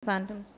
Phantoms.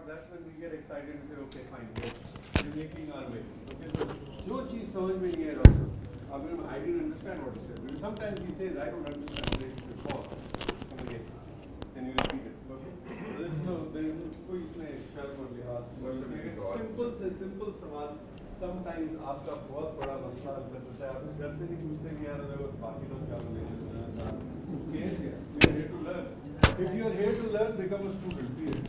That's when we get excited and say, okay, fine, we're making our way. Okay, so जो चीज़ समझ में नहीं है doctor, I didn't understand what he said. Because sometimes he says, I don't understand what it before. Come again. Can you repeat it? Okay. There is no कोई इसमें शर्म और लिहाज. Simple सवाल. Sometimes आपका बहुत बड़ा मसला हल कर देता है. आप उस घर से नहीं पूछते कि यार अगर बाकी लोग क्या बोलेंगे. Okay, we are here to learn. If you are here to learn, become a student. Period.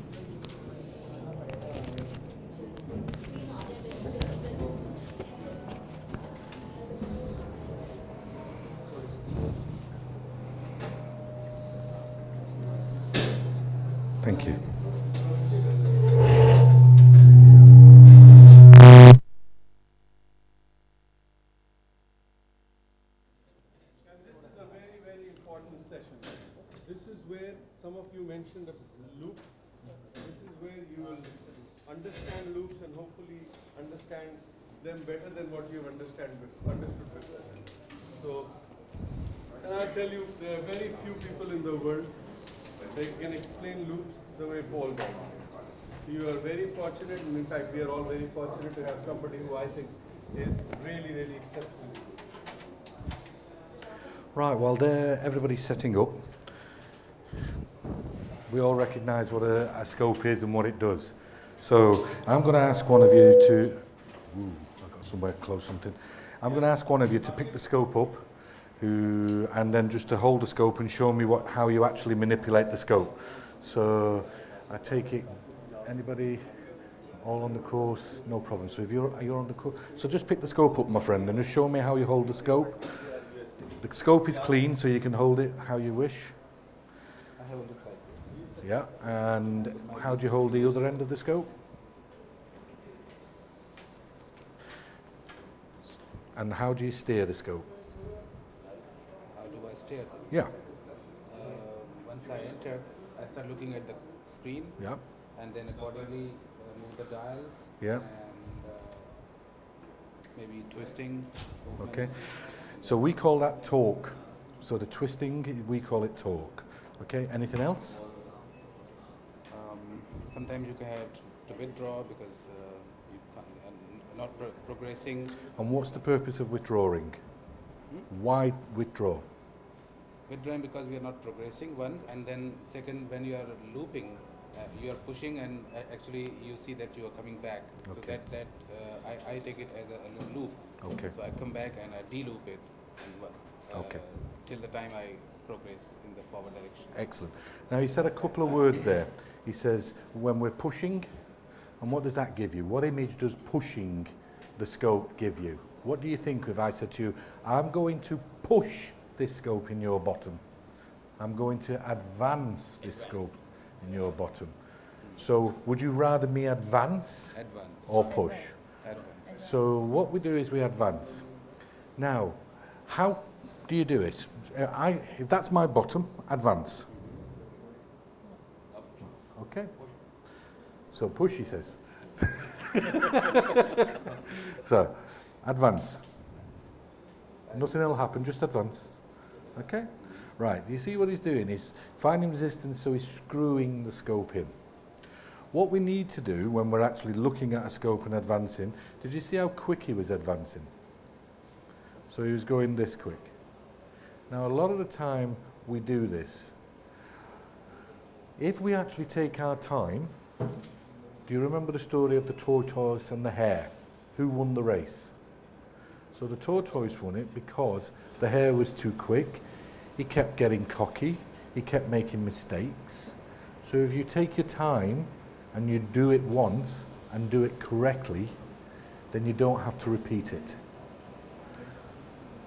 Thank you. This is where some of you mentioned loops. This is where you will understand loops and hopefully understand them better than what you've understood before. So, and I'll tell you, there are very few people in the world that can explain loops the way Paul does. You are very fortunate, and in fact, we are all very fortunate to have somebody who I think is really exceptional. Right, well, there everybody's setting up. We all recognise what a scope is and what it does. So I'm going to ask one of you to... Ooh, I've got somewhere close something. I'm going to ask one of you to pick the scope up and then just to hold the scope and show me how you actually manipulate the scope. So I take it, anybody all on the course? No problem. So if you're on the course, so just pick the scope up, my friend, and just show me how you hold the scope. The scope is clean, so you can hold it how you wish. I hold it like this. Yeah, and how do you hold the other end of the scope? And how do you steer the scope? How do I steer them? Yeah. Once I enter, I start looking at the screen. Yeah. And then accordingly move the dials. Yeah. And maybe twisting. Movements. Okay. So we call that torque. So the twisting, we call it torque. Okay. Anything else? Sometimes you can have to withdraw because you can't, not progressing. And what's the purpose of withdrawing? Why withdraw? Withdrawing because we are not progressing, one, and then second, when you are looping, you are pushing and actually you see that you are coming back. Okay. So I take it as a loop. Okay. So I come back and I de-loop it and, okay. Till the time I progress in the forward direction. Excellent. Now he said a couple of words there. He says when we're pushing, and what does that give you? What image does pushing the scope give you? What do you think if I said to you, I'm going to push this scope in your bottom. I'm going to advance this scope in your bottom. So would you rather me advance or push? Advance. So what we do is we advance. Now, how do you do it? If that's my bottom, advance. Okay. So push, he says. So, advance. Nothing will happen, just advance. Okay? Right, you see what he's doing? He's finding resistance, so he's screwing the scope in. What we need to do when we're actually looking at a scope and advancing, did you see how quick he was advancing? So he was going this quick. Now a lot of the time we do this. If we actually take our time, do you remember the story of the tortoise and the hare? Who won the race? So the tortoise won it because the hare was too quick, he kept getting cocky, he kept making mistakes. So if you take your time and you do it once and do it correctly, then you don't have to repeat it.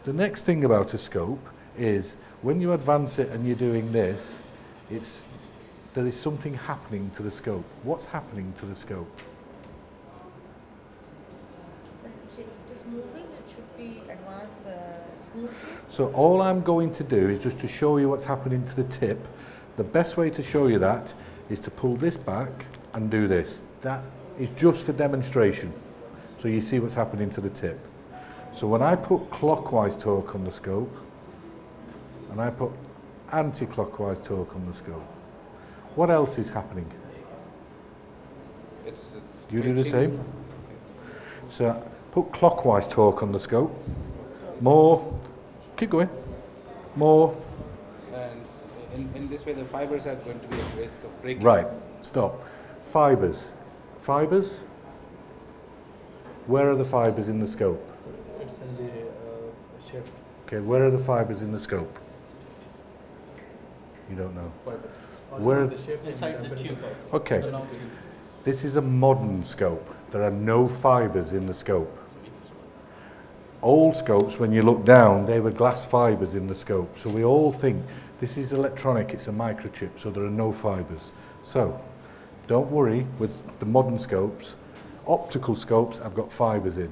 The next thing about a scope is when you advance it and you're doing this, there is something happening to the scope. What's happening to the scope? So it is moving, it should be advanced smoothly. So all I'm going to do is just to show you what's happening to the tip. The best way to show you that is to pull this back and do this. That is just for demonstration. So you see what's happening to the tip. So when I put clockwise torque on the scope, and I put anti-clockwise torque on the scope, what else is happening? It's You do the same. So put clockwise torque on the scope. More. Keep going. More. And in this way, the fibers are going to be at risk of breaking. Right. Stop. Fibers. Fibers. Where are the fibers in the scope? It's in the shape. Okay. Where are the fibers in the scope? You don't know. Fibers. Where? The shape inside the tube. Okay. The long tube. This is a modern scope. There are no fibers in the scope. Old scopes, when you look down, they were glass fibers in the scope. So we all think this is electronic, it's a microchip, so there are no fibers. So don't worry with the modern scopes. Optical scopes have got fibers in.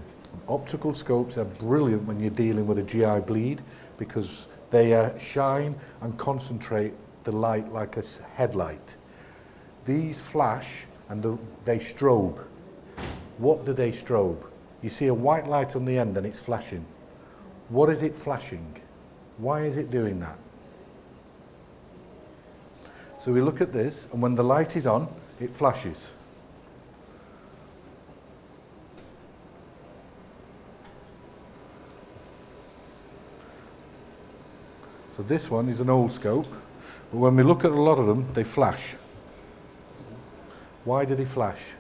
Optical scopes are brilliant when you're dealing with a GI bleed because they shine and concentrate the light like a headlight. These flash and they strobe. What do they strobe? You see a white light on the end and it's flashing. What is it flashing? Why is it doing that? So we look at this, and when the light is on, it flashes. So this one is an old scope, but when we look at a lot of them, they flash. Why do they flash?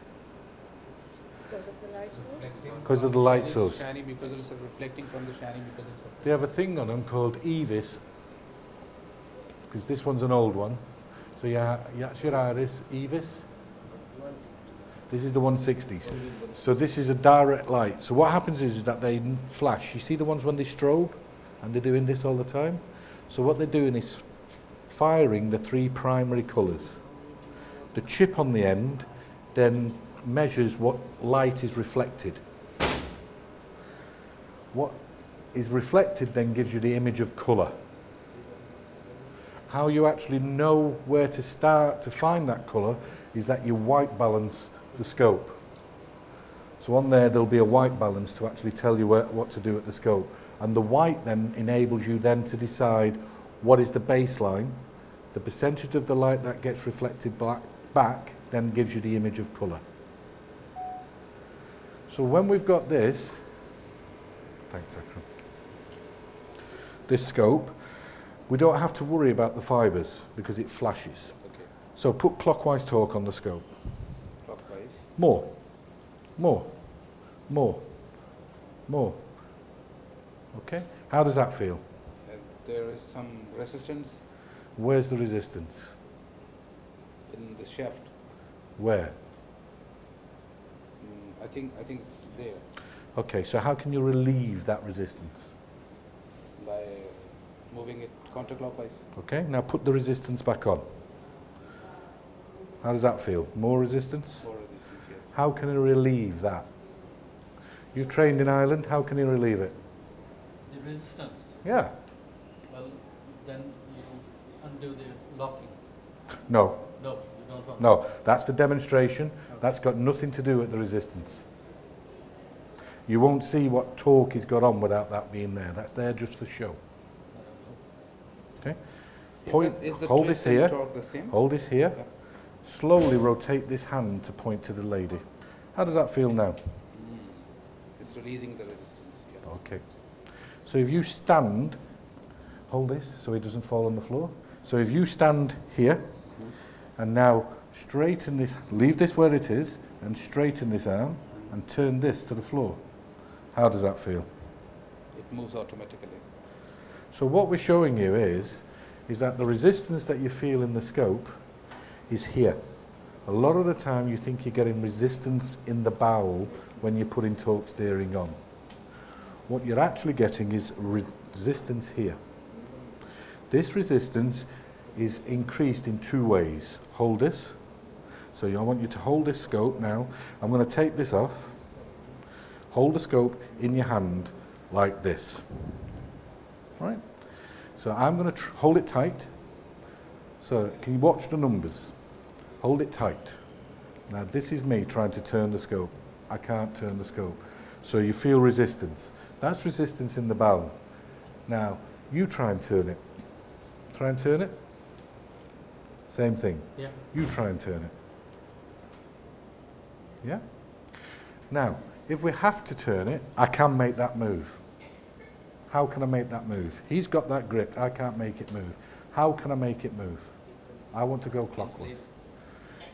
Because of the light source. Because of the light It's source. shiny because it's reflecting from the shiny because it's. They have a thing on them called EVIS, because this one's an old one. So that's your iris, EVIS. This is the 160s. So this is a direct light. So what happens is that they flash. You see the ones when they strobe, and they're doing this all the time? So what they're doing is firing the three primary colours. The chip on the end then measures what light is reflected. What is reflected then gives you the image of colour. How you actually know where to start to find that colour is that you white balance the scope. So on there'll be a white balance to actually tell you what to do at the scope. And the white then enables you then to decide what is the baseline, the percentage of the light that gets reflected back then gives you the image of colour. So when we've got this, thanks Akram, this scope, we don't have to worry about the fibres because it flashes. Okay. So put clockwise torque on the scope. Clockwise. More, more, more, more. Okay, how does that feel? There is some resistance Where's the resistance? in the shaft. Where? I think it's there Okay, so how can you relieve that resistance? by moving it counterclockwise. Okay, now put the resistance back on. How does that feel? More resistance? More resistance, yes. How can you relieve that? You've trained in Ireland, how can you relieve it? The resistance. Yeah. Well, then you undo the locking. No, No, you don't want. no, that's for demonstration. That's got nothing to do with the resistance. You won't see what torque he's got on without that being there. That's there just for show. Okay? Is Point, the hold this twist and here. torque the same? Hold this here. Yeah. slowly rotate this hand to point to the lady. How does that feel now? It's releasing the resistance. Yeah. Okay. So if you stand, hold this so it doesn't fall on the floor. So if you stand here and now straighten this, leave this where it is and straighten this arm and turn this to the floor. How does that feel? It moves automatically. So what we're showing you is that the resistance that you feel in the scope is here. A lot of the time you think you're getting resistance in the bowel when you're putting torque steering on. What you're actually getting is resistance here. This resistance is increased in two ways. Hold this. So I want you to hold this scope now. I'm going to take this off. Hold the scope in your hand like this. Right? So I'm going to hold it tight. So can you watch the numbers? Hold it tight. Now this is me trying to turn the scope. I can't turn the scope. So you feel resistance. That's resistance in the bowel. Now you try and turn it. Try and turn it. Same thing. Yeah. You try and turn it. Yeah? Now, if we have to turn it, I can make that move. How can I make that move? He's got that grip. I can't make it move. How can I make it move? I want to go clockwise.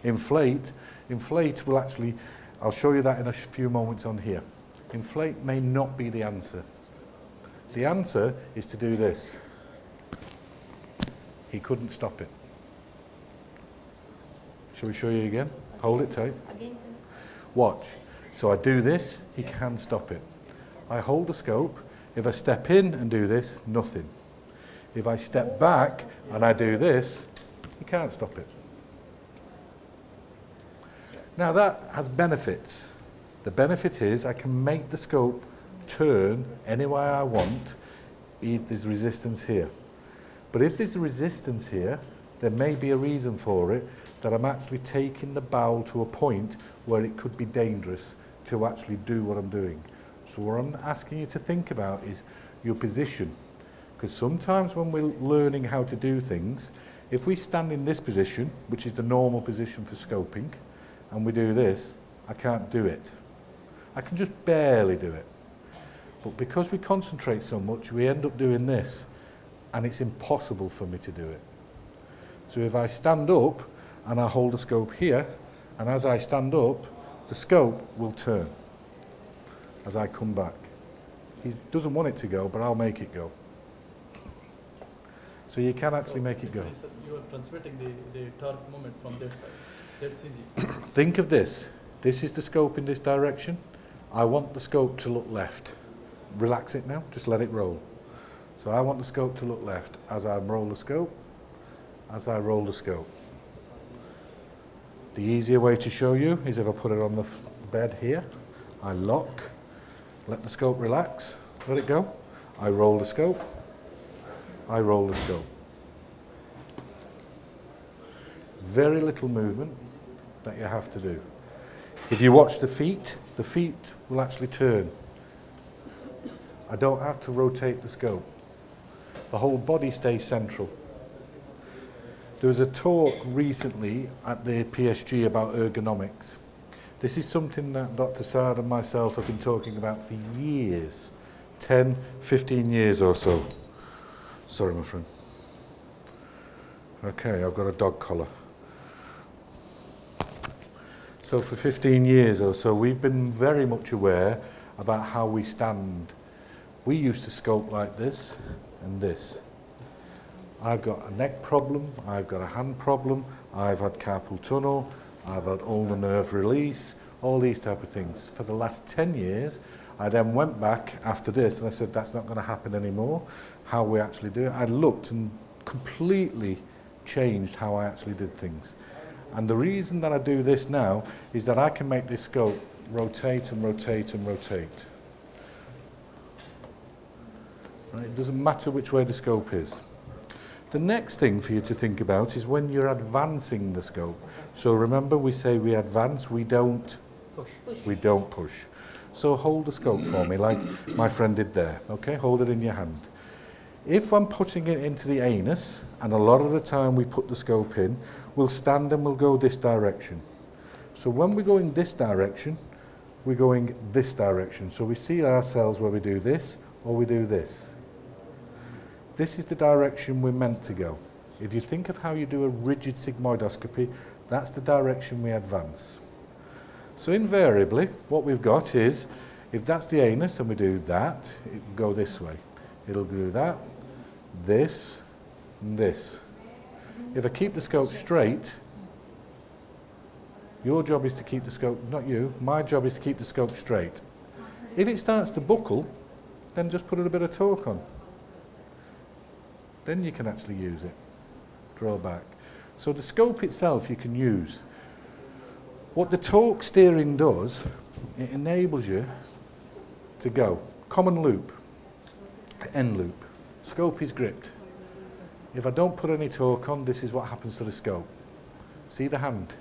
Inflate. Inflate will actually, I'll show you that in a few moments on here. Inflate may not be the answer. The answer is to do this. He couldn't stop it. Shall we show you again? Hold it tight. Again, sir. Watch. So I do this, he can stop it. I hold the scope. If I step in and do this, nothing. If I step back and I do this, he can't stop it. Now that has benefits. The benefit is I can make the scope turn any way I want if there's resistance here. But if there's a resistance here, there may be a reason for it that I'm actually taking the bowel to a point where it could be dangerous to actually do what I'm doing. So what I'm asking you to think about is your position. Because sometimes when we're learning how to do things, if we stand in this position, which is the normal position for scoping, and we do this, I can't do it. I can just barely do it. But because we concentrate so much, we end up doing this, and it's impossible for me to do it. So if I stand up and I hold the scope here, and as I stand up, the scope will turn as I come back. He doesn't want it to go, but I'll make it go. So you can actually make it go. You are transmitting the torque moment from that side. That's easy. Think of this. This is the scope in this direction. I want the scope to look left. Relax it now, just let it roll. So I want the scope to look left as I roll the scope, as I roll the scope. The easier way to show you is if I put it on the bed here, I lock, let the scope relax, let it go, I roll the scope, I roll the scope. Very little movement that you have to do. If you watch the feet will actually turn. I don't have to rotate the scope. The whole body stays central. There was a talk recently at the PSG about ergonomics. This is something that Dr. Saad and myself have been talking about for years, 10, 15 years or so. Sorry, my friend. Okay, I've got a dog collar. So for 15 years or so, we've been very much aware about how we stand. We used to scope like this and this. I've got a neck problem, I've got a hand problem, I've had carpal tunnel, I've had ulnar nerve release, all these type of things. For the last 10 years, I then went back after this and I said, that's not going to happen anymore, how we actually do it. I looked and completely changed how I actually did things. And the reason that I do this now is that I can make this scope rotate and rotate and rotate. Right? It doesn't matter which way the scope is. The next thing for you to think about is when you're advancing the scope. So remember, we say we advance, we don't push. We don't push. So hold the scope for me, like my friend did there. Okay, hold it in your hand. If I'm putting it into the anus, and a lot of the time we put the scope in, we'll stand and we'll go this direction. So when we're going this direction, we're going this direction. So we see ourselves where we do this or we do this. This is the direction we're meant to go. If you think of how you do a rigid sigmoidoscopy, that's the direction we advance. So invariably, what we've got is, if that's the anus and we do that, it will go this way. It'll do that, this, and this. If I keep the scope straight, your job is to keep the scope, not you, my job is to keep the scope straight. If it starts to buckle, then just put a bit of torque on. Then you can actually use it. Draw back. So the scope itself you can use. What the torque steering does, it enables you to go. Common loop, end loop. Scope is gripped. If I don't put any torque on, this is what happens to the scope. See the hand?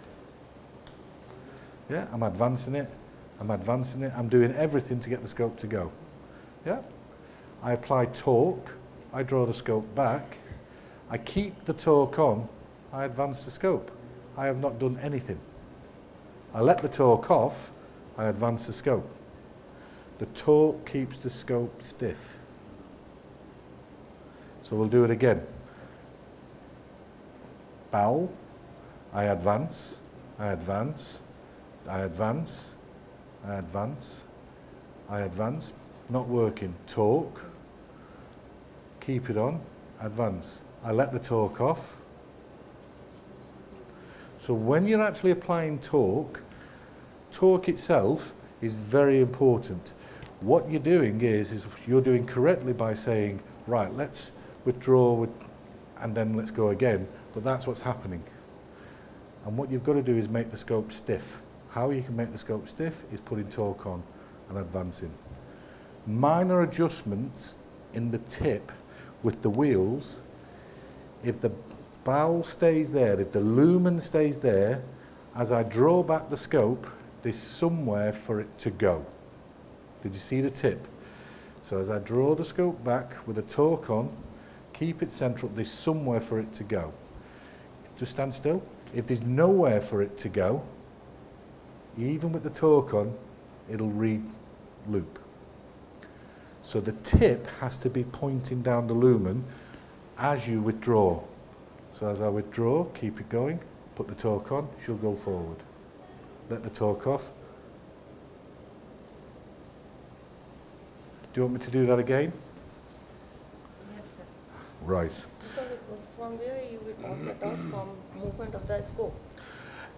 Yeah, I'm advancing it, I'm doing everything to get the scope to go. Yeah? I apply torque, I draw the scope back, I keep the torque on, I advance the scope. I have not done anything. I let the torque off, I advance the scope. The torque keeps the scope stiff. So we'll do it again. Bowel, I advance, I advance, I advance, I advance, I advance, not working. Torque, keep it on, advance. I let the torque off. So when you're actually applying torque, torque itself is very important. What you're doing is you're doing correctly by saying, right, let's withdraw and then let's go again, but that's what's happening. And what you've got to do is make the scope stiff. How you can make the scope stiff is putting torque on and advancing. Minor adjustments in the tip with the wheels, if the bowel stays there, if the lumen stays there, as I draw back the scope, there's somewhere for it to go. Did you see the tip? So as I draw the scope back with a torque on, keep it central, there's somewhere for it to go. Just stand still. If there's nowhere for it to go, even with the torque on, it'll re-loop. So the tip has to be pointing down the lumen as you withdraw. So as I withdraw, keep it going, put the torque on, she'll go forward. Let the torque off. Do you want me to do that again? Yes, sir. Right. Because from where you will opt out from movement of the scope.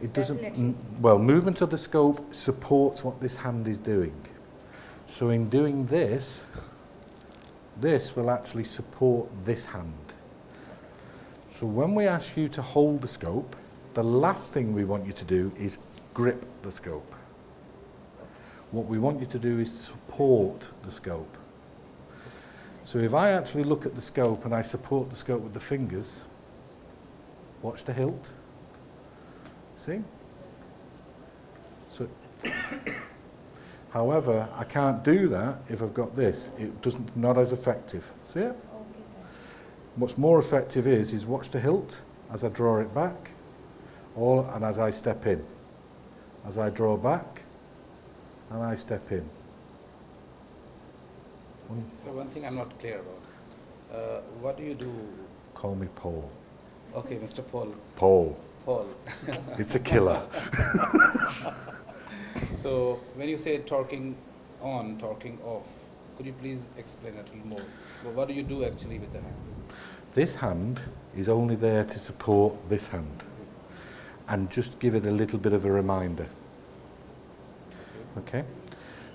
It doesn't, Definitely. well, movement of the scope supports what this hand is doing. So in doing this, this will actually support this hand. So when we ask you to hold the scope, the last thing we want you to do is grip the scope. What we want you to do is support the scope. So if I actually look at the scope and I support the scope with the fingers, watch the hilt. See? So, however, I can't do that if I've got this. It doesn't, not as effective. See it? Okay, sir. What's more effective is watch the hilt as I draw it back, and as I step in. As I draw back, and I step in. So one thing I'm not clear about. What do you do? Call me Paul. Okay, Mr. Paul. Paul. Paul. It's a killer. So when you say torquing on, torquing off, could you please explain a little more? Well, what do you do actually with the hand? This hand is only there to support this hand and just give it a little bit of a reminder. Okay?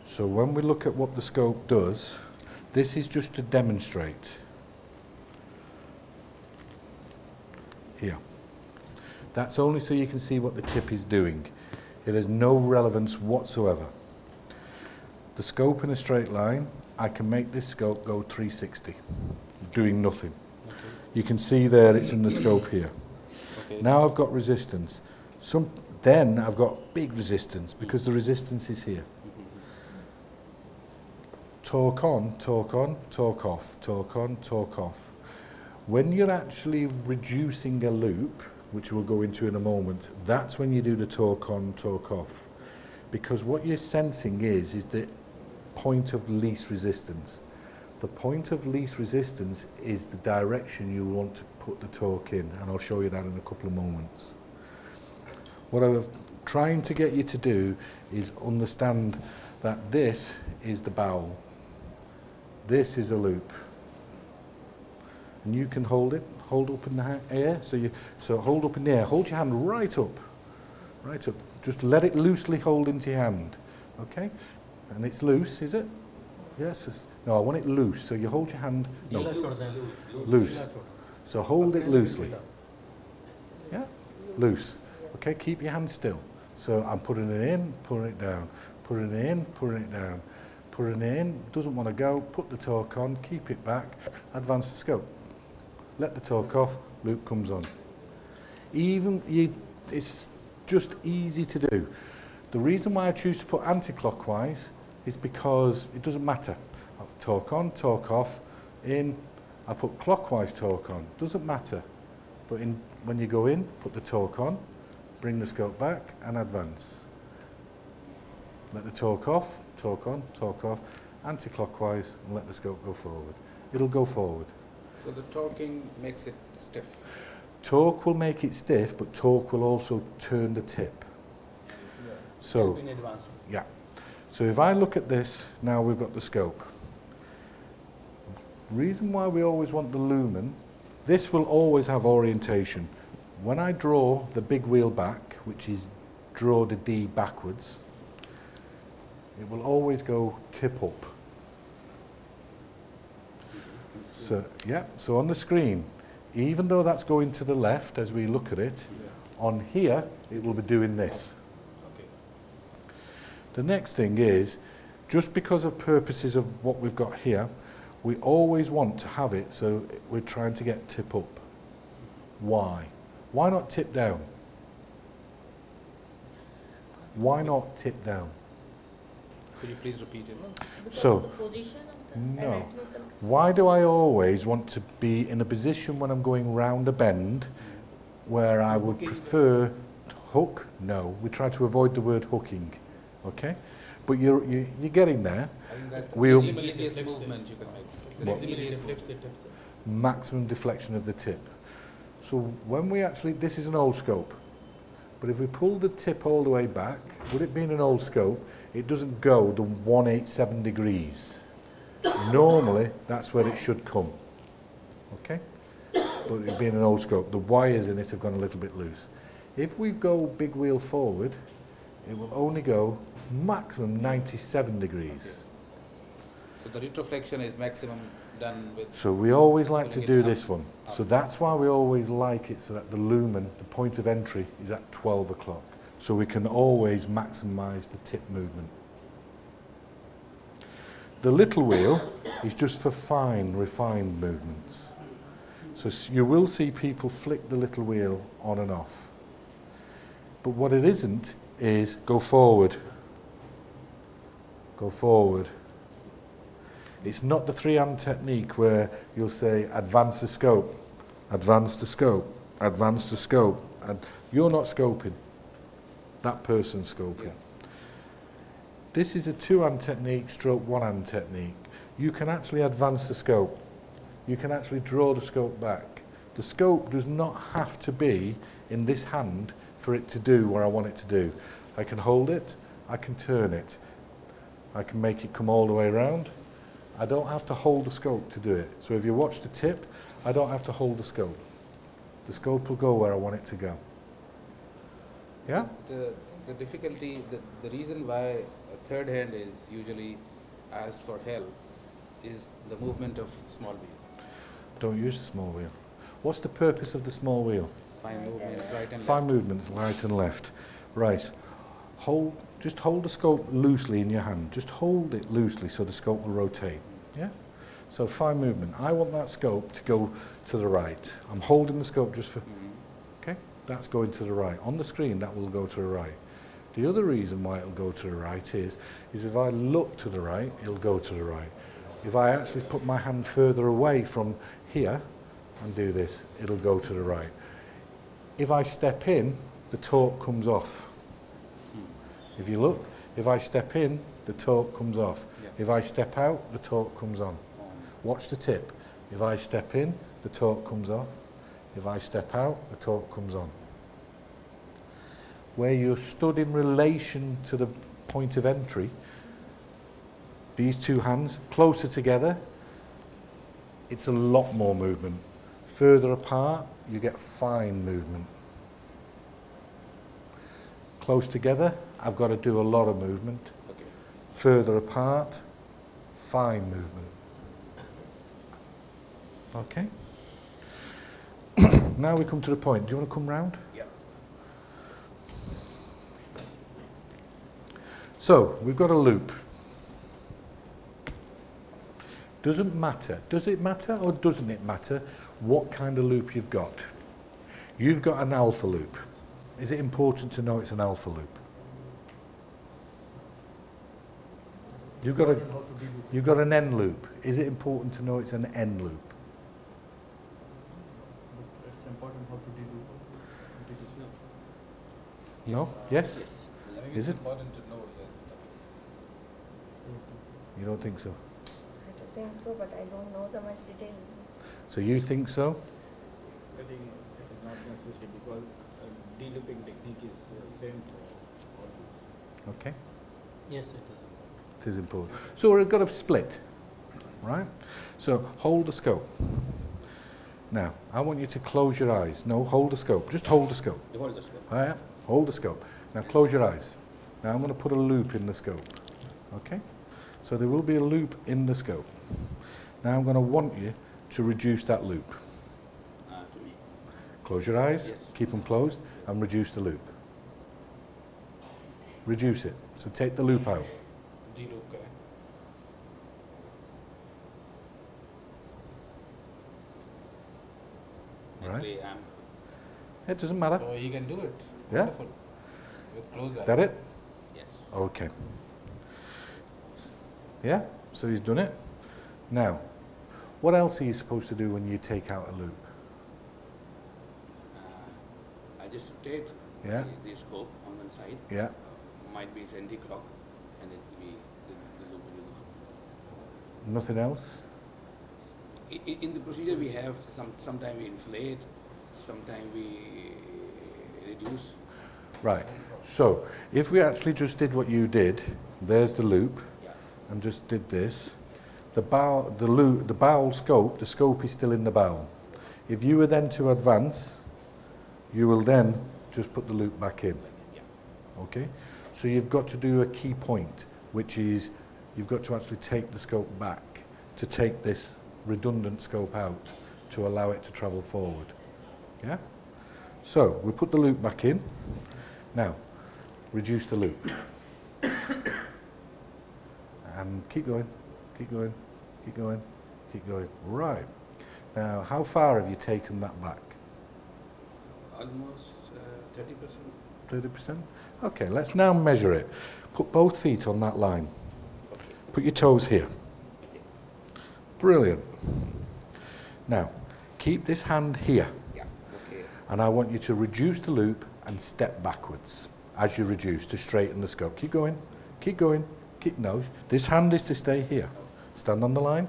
So when we look at what the scope does, this is just to demonstrate. Here. That's only so you can see what the tip is doing. It has no relevance whatsoever. The scope in a straight line, I can make this scope go 360, doing nothing. Okay. You can see there it's in the scope here. Okay. Now I've got resistance. Then I've got big resistance because the resistance is here. Torque on, torque off, torque on, torque off. When you're actually reducing a loop, which we'll go into in a moment, that's when you do the torque on, torque off. Because what you're sensing is the point of least resistance. The point of least resistance is the direction you want to put the torque in, and I'll show you that in a couple of moments. What I'm trying to get you to do is understand that this is the bowel. This is a loop. And you can hold it, hold up in the air. So hold up in the air, hold your hand right up. Right up. Just let it loosely hold into your hand. Okay? And it's loose, is it? Yes. No, I want it loose. So you hold your hand. No. Loose. So hold it loosely. Yeah? Loose. Okay, keep your hand still. So I'm putting it in, putting it down. Putting it in, putting it down. Putting it in, doesn't want to go, put the torque on, keep it back, advance the scope. Let the torque off, loop comes on. It's just easy to do. The reason why I choose to put anti-clockwise is because it doesn't matter. Torque on, torque off, in, I put clockwise torque on, doesn't matter. But when you go in, put the torque on, bring the scope back and advance. Let the torque off, torque on, torque off, anti-clockwise, and let the scope go forward. It'll go forward. So the torquing makes it stiff? Torque will make it stiff, but torque will also turn the tip. So, In advance. yeah. So if I look at this, now we've got the scope. Reason why we always want the lumen, this will always have orientation. When I draw the big wheel back, which is draw the D backwards, it will always go tip up. So, yeah, so on the screen, even though that's going to the left as we look at it, on here, it will be doing this. Okay. The next thing is, just because of purposes of what we've got here, we always want to have it so we're trying to get tip up. Why? Why not tip down? Why not tip down? Could you please repeat it? Because So, of the position of the no. anatomical. Why do I always want to be in a position when I'm going round a bend where I would prefer to hook? No, we try to avoid the word hooking, okay? But you're getting there. I think that's We'll- the easiest movement you can make. What? The easiest Flips movement. the tips. Maximum deflection of the tip. So when we actually, this is an old scope, but if we pull the tip all the way back, would it be in an old scope, it doesn't go the 187 degrees. Normally, that's where it should come, okay? But it'd be in an old scope. The wires in it have gone a little bit loose. If we go big wheel forward, it will only go maximum 97 degrees. So the retroflexion is maximum done with. So we always like to Pulling it do up. this one. So that's why we always like it so that the lumen, the point of entry, is at 12 o'clock. So we can always maximise the tip movement. The little wheel is just for fine, refined movements. So you will see people flick the little wheel on and off. But what it isn't is go forward. Go forward. It's not the three-hand technique where you'll say advance the scope, advance the scope, advance the scope, and you're not scoping. That person's scoping. Yeah. This is a two-hand technique stroke one-hand technique. You can actually advance the scope. You can actually draw the scope back. The scope does not have to be in this hand for it to do what I want it to do. I can hold it, I can turn it, I can make it come all the way around. I don't have to hold the scope to do it. So if you watch the tip, I don't have to hold the scope. The scope will go where I want it to go. Yeah? The difficulty, the reason why a third hand is usually asked for help is the movement of small wheel. Don't use the small wheel. What's the purpose of the small wheel? Fine movements, right and Fine left. movements, right and left. Right. Just hold the scope loosely in your hand. Just hold it loosely so the scope will rotate. Yeah? So fine movement. I want that scope to go to the right. I'm holding the scope just for... Okay? That's going to the right. On the screen, that will go to the right. The other reason why it'll go to the right is if I look to the right, it'll go to the right. If I actually put my hand further away from here and do this, it'll go to the right. if I step in, the torque comes off. If you look, if I step in, the torque comes off. Yeah. If I step out, the torque comes on. Watch the tip. If I step in, the torque comes off. If I step out, the torque comes on. Where you're stood in relation to the point of entry, these two hands closer together, it's a lot more movement. Further apart, you get fine movement. Close together, I've got to do a lot of movement. Okay. Further apart, fine movement. Okay? Now we come to the point. Do you want to come round? Yeah. So, we've got a loop. Doesn't matter. Does it matter or doesn't it matter what kind of loop you've got? You've got an alpha loop. Is it important to know it's an alpha loop? You've got an N loop. Is it important to know it's an N loop? It's important how to deloop. No? Yes? I think Is it's it? important to know, yes. You don't think so? I don't think so, but I don't know the much detail. So you think so? I think it is not necessary because delooping technique is same for all groups. Okay. Yes, it is. It is important. So we've got a split, right? So hold the scope. Now, I want you to close your eyes. No, hold the scope. Just hold the scope. You hold the scope. Yeah, hold the scope. Now close your eyes. Now I'm going to put a loop in the scope. Okay? So there will be a loop in the scope. Now I'm going to want you to reduce that loop. To me. Close your eyes, Yes. keep them closed, and reduce the loop. Reduce it. So take the loop out. Deloop, correct? Right. Actually, It doesn't matter. so you can do it. Yeah. Wonderful. With closed eyes. That it? Yes. Okay. Yeah? So he's done it. Now, what else are you supposed to do when you take out a loop? I just rotate Yeah. the scope on one side. Yeah. Might be anti-clock, and it will be the loop will go. Nothing else? In the procedure we have sometime we inflate, sometime we reduce. Right. So, if we actually just did what you did, there's the loop, Yeah. and just did this, the bowel scope, the scope is still in the bowel. If you were then to advance, you will then just put the loop back in. Yeah. Okay? So you've got to do a key point, which is you've got to actually take the scope back to take this redundant scope out to allow it to travel forward. Yeah? So we put the loop back in. Now, reduce the loop. And keep going, keep going, keep going, keep going. Right. Now, how far have you taken that back? Almost 30%. 30%? Okay, let's now measure it. Put both feet on that line. Put your toes here. Brilliant. Now, keep this hand here. Yeah. Okay. And I want you to reduce the loop and step backwards as you reduce to straighten the scope. Keep going, keep going, keep, no. This hand is to stay here. Stand on the line.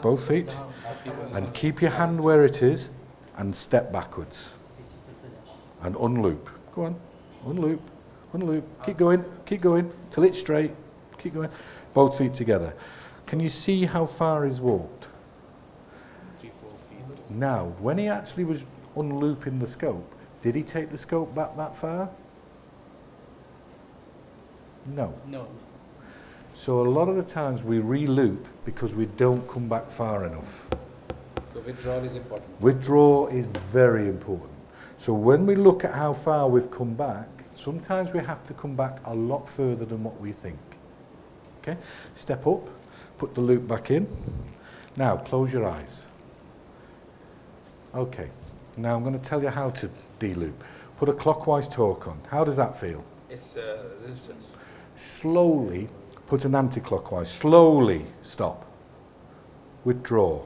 Both feet. And keep your hand where it is and step backwards. And unloop. Go on. Unloop. Unloop. Keep going till it's straight. Keep going. Both feet together. Can you see how far he's walked? 3-4 feet. Now, when he actually was unlooping the scope, did he take the scope back that far? No. No. So a lot of the times we re-loop because we don't come back far enough. So withdrawal is important. Withdrawal is very important. So when we look at how far we've come back, sometimes we have to come back a lot further than what we think. Okay? Step up, put the loop back in. Now, close your eyes. Okay. Now I'm going to tell you how to de-loop. Put a clockwise torque on. How does that feel? It's resistance. Slowly put an anti-clockwise. Slowly stop. Withdraw.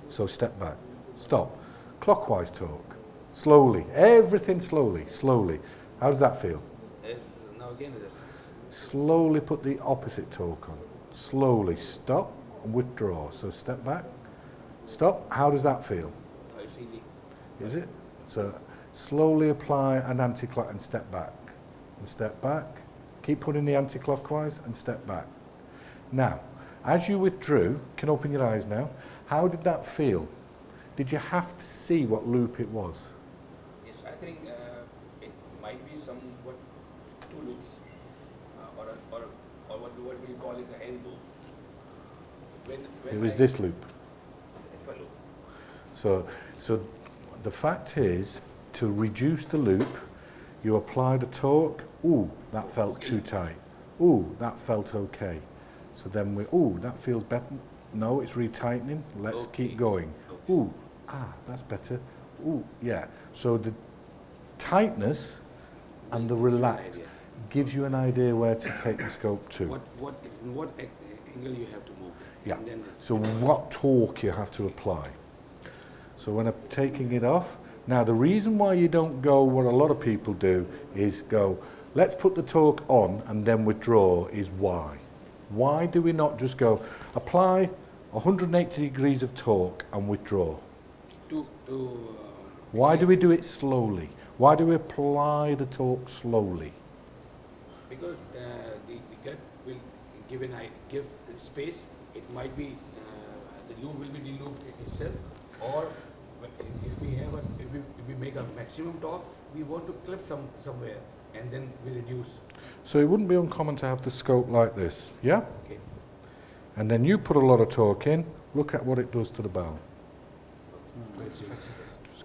So step back. Stop. Clockwise torque. Slowly. Everything slowly. Slowly. How does that feel? It's now again resistance. Slowly put the opposite torque on. Slowly. Stop and withdraw. So step back. Stop. How does that feel? It's easy. Is it? So slowly apply an anti-clock and step back. And step back. Keep putting the anti-clockwise and step back. Now, as you withdrew, you can open your eyes now. How did that feel? Did you have to see what loop it was? Yes, I think it might be somewhat two loops, or what we call it the end loop. When It was this loop. It's a loop. So the fact is, to reduce the loop, you applied a torque. Ooh, that felt too tight. Ooh, that felt okay. So then ooh, that feels better. No, it's retightening. Let's keep going. Ooh, that's better. Ooh, yeah. So the tightness and the relax gives you an idea where to take the scope to. What angle you have to move. Yeah. And then So what torque you have to apply. So when I'm taking it off, now the reason why you don't go what a lot of people do is go, let's put the torque on and then withdraw is why. Why do we not just go, apply 180 degrees of torque and withdraw? Why do we do it slowly? Why do we apply the torque slowly? Because the gut will give space. It might be the loop will be de-looped itself, or if we make a maximum torque, we want to clip somewhere, and then we reduce. So it wouldn't be uncommon to have the scope like this, yeah? Okay. And then you put a lot of torque in, look at what it does to the bowel.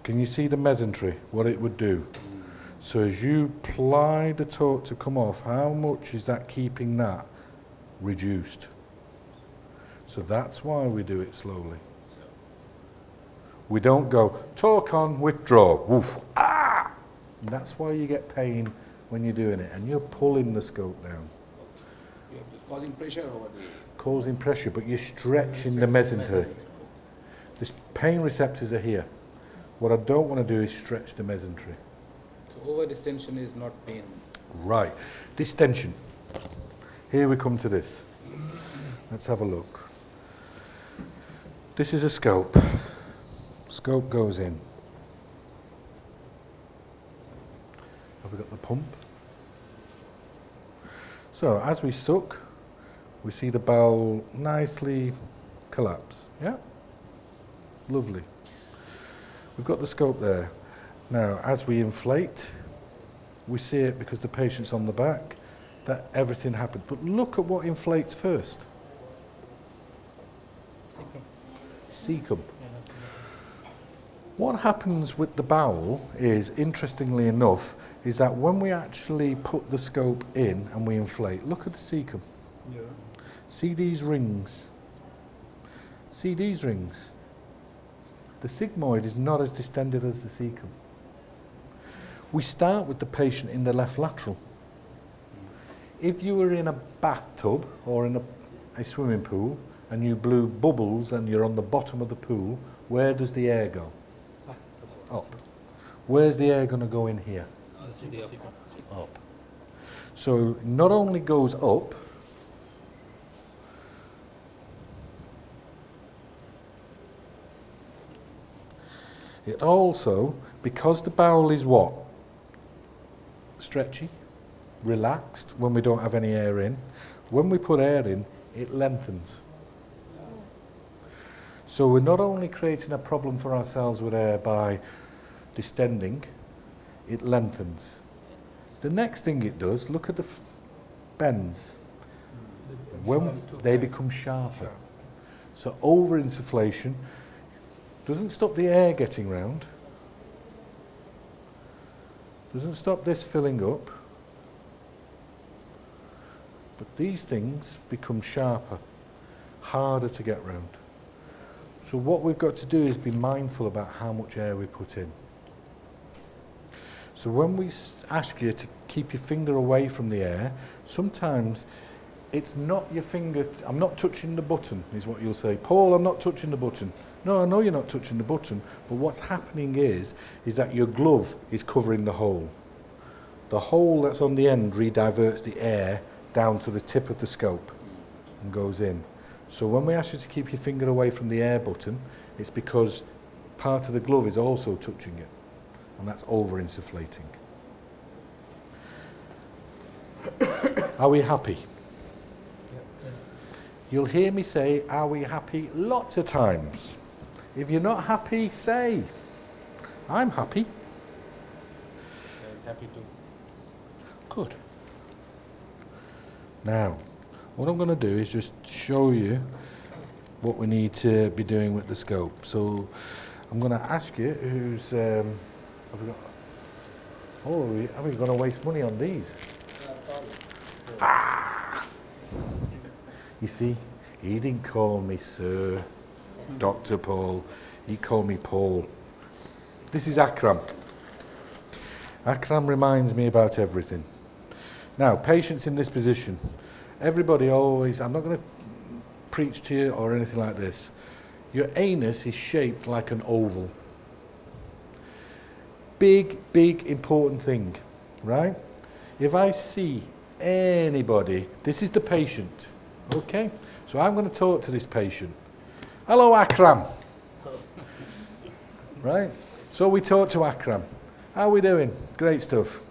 Can you see the mesentery, what it would do? So as you apply the torque to come off, how much is that keeping that reduced? So that's why we do it slowly. We don't go, torque on, withdraw, woof, ah! And that's why you get pain when you're doing it, and you're pulling the scope down. You're causing pressure over the... Causing pressure, but you're stretching the mesentery. The pain receptors are here. What I don't want to do is stretch the mesentery. so over distension is not pain. Right, distension. Here we come to this. Let's have a look. This is a scope. Scope goes in. Have we got the pump? So as we suck, we see the bowel nicely collapse. Yeah? Lovely. We've got the scope there. Now, as we inflate, we see it because the patient's on the back, that everything happens. But look at what inflates first. Cecum. What happens with the bowel is, interestingly enough, is that when we actually put the scope in and we inflate, look at the cecum. Yeah. See these rings? See these rings? The sigmoid is not as distended as the cecum. We start with the patient in the left lateral. If you were in a bathtub or in a swimming pool and you blew bubbles and you're on the bottom of the pool, where does the air go? Up. Where's the air going to go in here? Up. So it not only goes up, it also, because the bowel is what? Stretchy, relaxed when we don't have any air in. When we put air in, it lengthens. So we're not only creating a problem for ourselves with air by distending, it lengthens. The next thing it does, look at the bends. When they become sharper. So over-insufflation doesn't stop the air getting round, doesn't stop this filling up, but these things become sharper, harder to get round. So what we've got to do is be mindful about how much air we put in. So when we ask you to keep your finger away from the air, sometimes it's not your finger, I'm not touching the button, is what you'll say. Paul, I'm not touching the button. No, I know you're not touching the button, but what's happening is that your glove is covering the hole. The hole that's on the end rediverts the air down to the tip of the scope and goes in. So when we ask you to keep your finger away from the air button, it's because part of the glove is also touching it, and that's over-insufflating. Are we happy? You'll hear me say, are we happy, lots of times. If you're not happy, say, I'm happy. Happy to. Good. Now, what I'm going to do is just show you what we need to be doing with the scope. So I'm going to ask you who's, have we got, oh, are we going to waste money on these? Ah! You see, he didn't call me Sir, Dr. Paul, he called me Paul. This is Akram. Akram reminds me about everything. Now, patients in this position, everybody always, I'm not going to preach to you or anything like this. Your anus is shaped like an oval. Big, big, important thing, right? If I see anybody, this is the patient, okay? So I'm going to talk to this patient. Hello, Akram. Right? So we talk to Akram. How are we doing? Great stuff.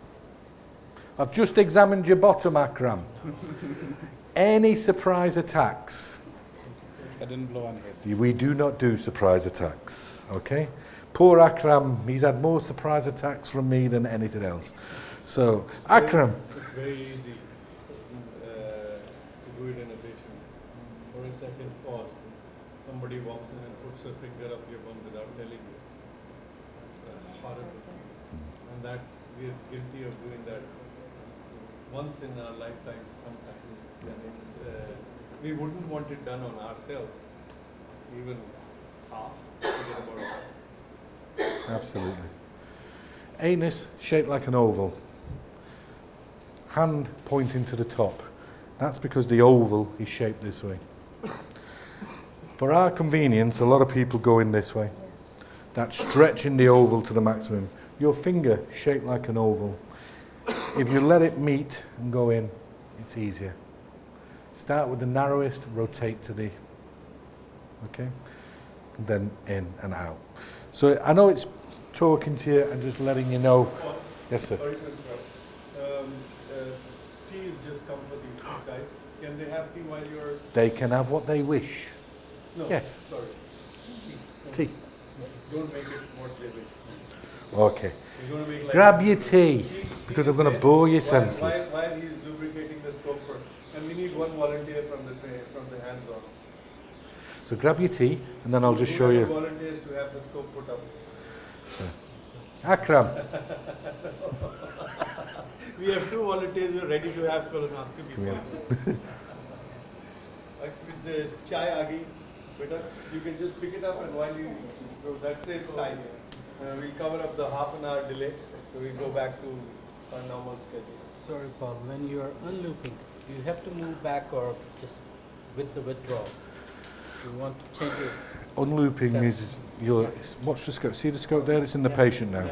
I've just examined your bottom, Akram. Any surprise attacks? Sudden blow on head. We do not do surprise attacks, okay? Poor Akram, he's had more surprise attacks from me than anything else. So, Akram. It's very easy to do it in a patient. For a second, pause. Somebody walks in and puts a finger up your bum without telling you. It's horrible. And that's, we're guilty of doing that once in our lifetimes sometimes. And it's, we wouldn't want it done on ourselves, even half, forget about it. Absolutely. Anus shaped like an oval. Hand pointing to the top. That's because the oval is shaped this way. For our convenience, a lot of people go in this way. That's stretching the oval to the maximum. Your finger shaped like an oval. If you let it meet and go in, it's easier. Start with the narrowest, rotate to the, okay? And then in and out. So I know it's talking to you and just letting you know. Yes, sir. Sorry to interrupt. Tea has just come for these guys. Can they have tea while you're... They can have what they wish. No, Yes. sorry. Tea. Don't make it what they wish. Okay. You're going to make like Grab your tea, because I'm going to bore you senseless. While he's lubricating the scope for, and we need one volunteer from the hands-on. So grab your tea, and then I'll just show you. Volunteers to have the scope put up. Akram. We have 2 volunteers who are ready to have colonoscopy. Come here. Like with the chai agi, better you can just pick it up and while you, so that saves time. We cover up the half an hour delay, so we go back to our normal schedule. Sorry, Paul, when you are unlooping, do you have to move back or just with the withdrawal? You want to change it? Unlooping Steps. is your, watch the scope, see the scope there, it's in the patient now.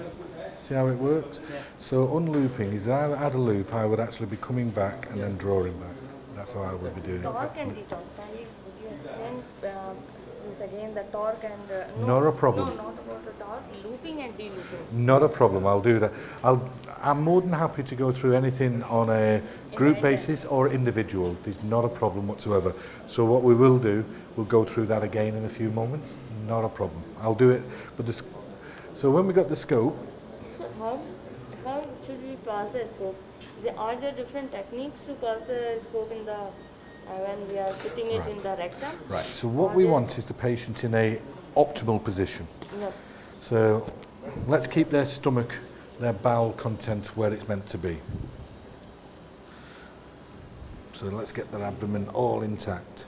See how it works? Yeah. So unlooping is I add a loop, I would actually be coming back and then drawing back. That's how I would be doing it. Torque and detorque. Would you explain this again, the torque and... Not a problem. No, not about the torque, looping and de-looping. Not a problem, I'll do that. I'm more than happy to go through anything on a group basis or individual. There's not a problem whatsoever. So what we will do, we'll go through that again in a few moments. Not a problem. I'll do it. But so when we got the scope... So how should we pass the scope? Are there different techniques to pass the scope in the when we are putting it in the rectum? Right, so what we want is the patient in a optimal position. Yep. So let's keep their stomach, their bowel content where it's meant to be. So let's get their abdomen all intact.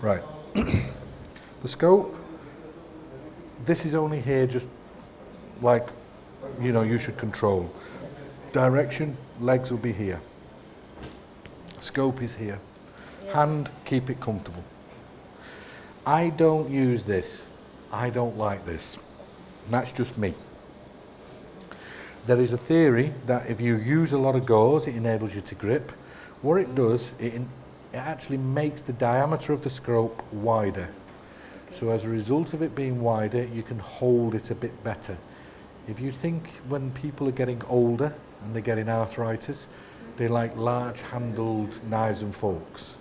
Right, the scope, this is only here just like, you know, you should control. Direction, legs will be here. Scope is here. Yeah. Hand, keep it comfortable. I don't use this. I don't like this. And that's just me. There is a theory that if you use a lot of gauze, it enables you to grip. What it does, it actually makes the diameter of the scope wider. So as a result of it being wider, you can hold it a bit better. If you think when people are getting older and they're getting arthritis, they like large handled knives and forks.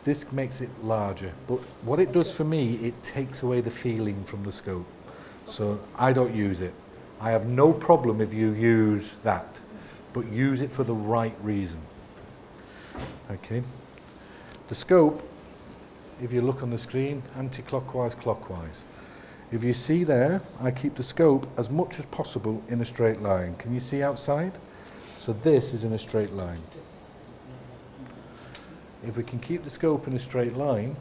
This makes it larger, but what it does for me, it takes away the feeling from the scope. So I don't use it. I have no problem if you use that, but use it for the right reason. Okay. The scope, if you look on the screen, anti-clockwise, clockwise. If you see there, I keep the scope as much as possible in a straight line. Can you see outside? So this is in a straight line. If we can keep the scope in a straight line,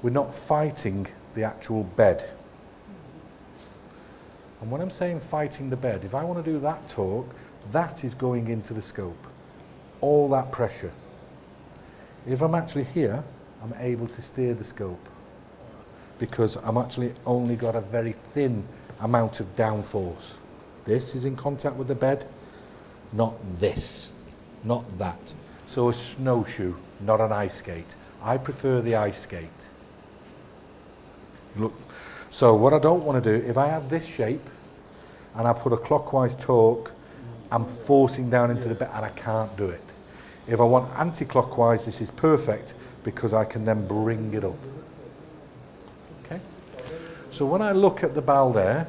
we're not fighting the actual bed. And when I'm saying fighting the bed, if I want to do that torque, that is going into the scope. All that pressure. If I'm actually here, I'm able to steer the scope because I'm actually only got a very thin amount of downforce. This is in contact with the bed, not this, not that. So a snowshoe, not an ice skate. I prefer the ice skate. Look, so what I don't want to do, if I have this shape and I put a clockwise torque, I'm forcing down into the bed and I can't do it. If I want anti-clockwise, this is perfect because I can then bring it up. Okay? So when I look at the ball there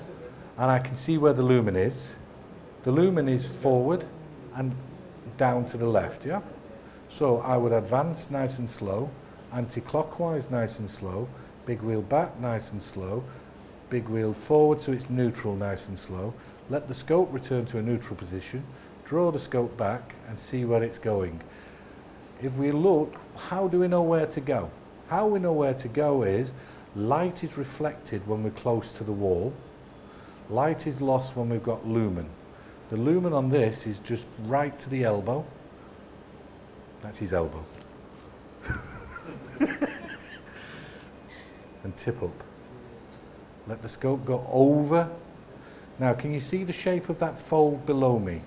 and I can see where the lumen is forward and down to the left, yeah? So I would advance nice and slow, anti-clockwise nice and slow, big wheel back nice and slow, big wheel forward so it's neutral nice and slow, let the scope return to a neutral position, draw the scope back and see where it's going. If we look, how do we know where to go? How we know where to go is light is reflected when we're close to the wall, light is lost when we've got lumen. The lumen on this is just right to the elbow. That's his elbow. And tip up. Let the scope go over. Now, can you see the shape of that fold below me?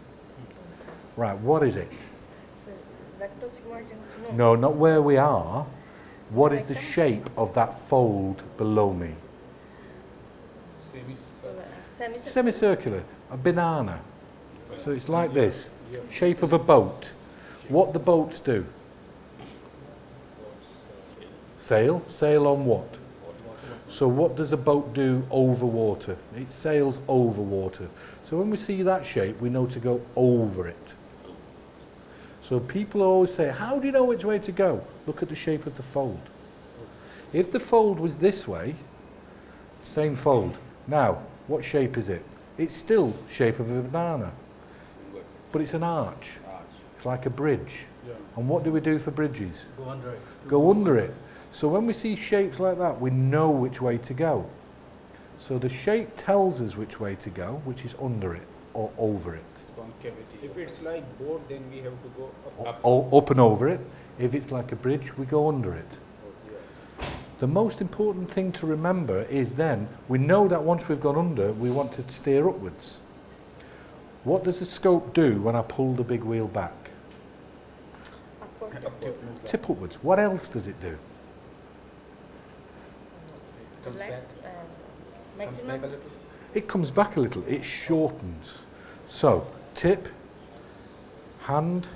Right, what is it? No, not where we are. What is the shape of that fold below me? Semicircular, a banana. So it's like this, shape of a boat. What the boats do? Sail. Sail on what? So what does a boat do over water? It sails over water. So when we see that shape, we know to go over it. So people always say, how do you know which way to go? Look at the shape of the fold. If the fold was this way, same fold. Now, what shape is it? It's still shape of a banana, but it's an arch. It's like a bridge. Yeah. And what do we do for bridges? Go under it. Go under it. So when we see shapes like that, we know which way to go. So the shape tells us which way to go, which is under it or over it. Concavity. If it's like board, then we have to go up. Up and over it. If it's like a bridge, we go under it. The most important thing to remember is then, we know that once we've gone under, we want to steer upwards. What does the scope do when I pull the big wheel back? Tip upwards. What else does it do? Comes back. Comes back a little. It comes back a little. It shortens. So, tip, hand.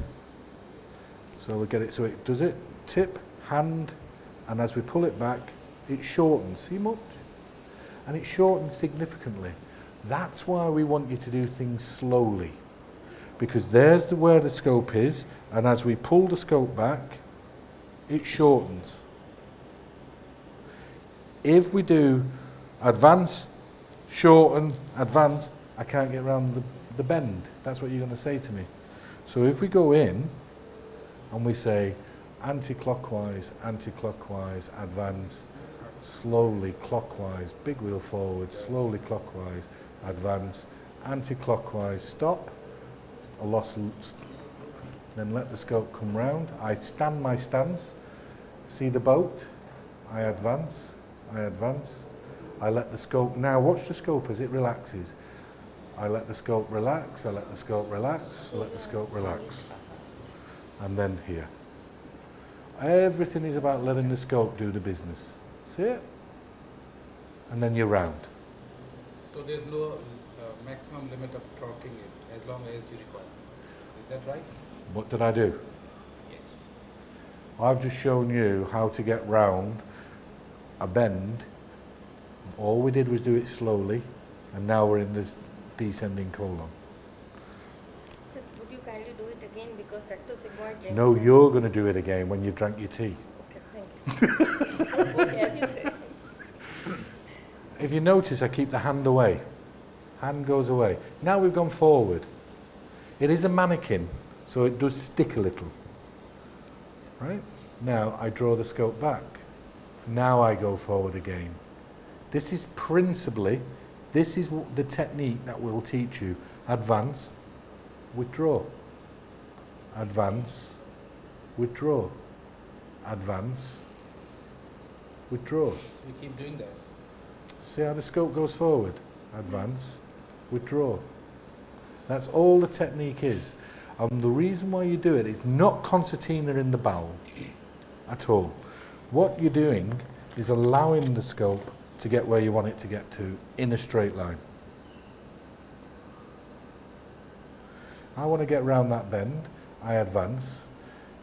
So we get it. So it does it. Tip, hand, and as we pull it back, it shortens. See much? And it shortens significantly. That's why we want you to do things slowly, because there's where the scope is, and as we pull the scope back, it shortens. If we do advance, shorten, advance, I can't get around the bend. That's what you're going to say to me. So if we go in and we say anti-clockwise, anti-clockwise, advance, slowly clockwise, big wheel forward, slowly clockwise, advance, anti-clockwise, stop, a loss, then let the scope come round. I stand my stance, see the boat, I advance, I let the scope, now watch the scope as it relaxes. I let the scope relax, I let the scope relax, I let the scope relax. And then here. Everything is about letting the scope do the business. See it? And then you're round. So there's no maximum limit of torquing it as long as you require. Is that right? What did I do? Yes. I've just shown you how to get round a bend. All we did was do it slowly, and now we're in this descending colon. So would you kindly do it again because rectosigmoid. No, you're going to do it again when you've drank your tea. Okay, thank you. Okay, as you said. If you notice, I keep the hand away. Hand goes away. Now we've gone forward. It is a mannequin, so it does stick a little. Right? Now I draw the scope back. Now I go forward again. This is principally, this is the technique that will teach you. Advance, withdraw. Advance, withdraw. Advance, withdraw. So you keep doing that. See how the scope goes forward? Advance, withdraw. That's all the technique is. And the reason why you do it is not concertina in the bowel at all. What you're doing is allowing the scope to get where you want it to get to in a straight line. I want to get round that bend. I advance.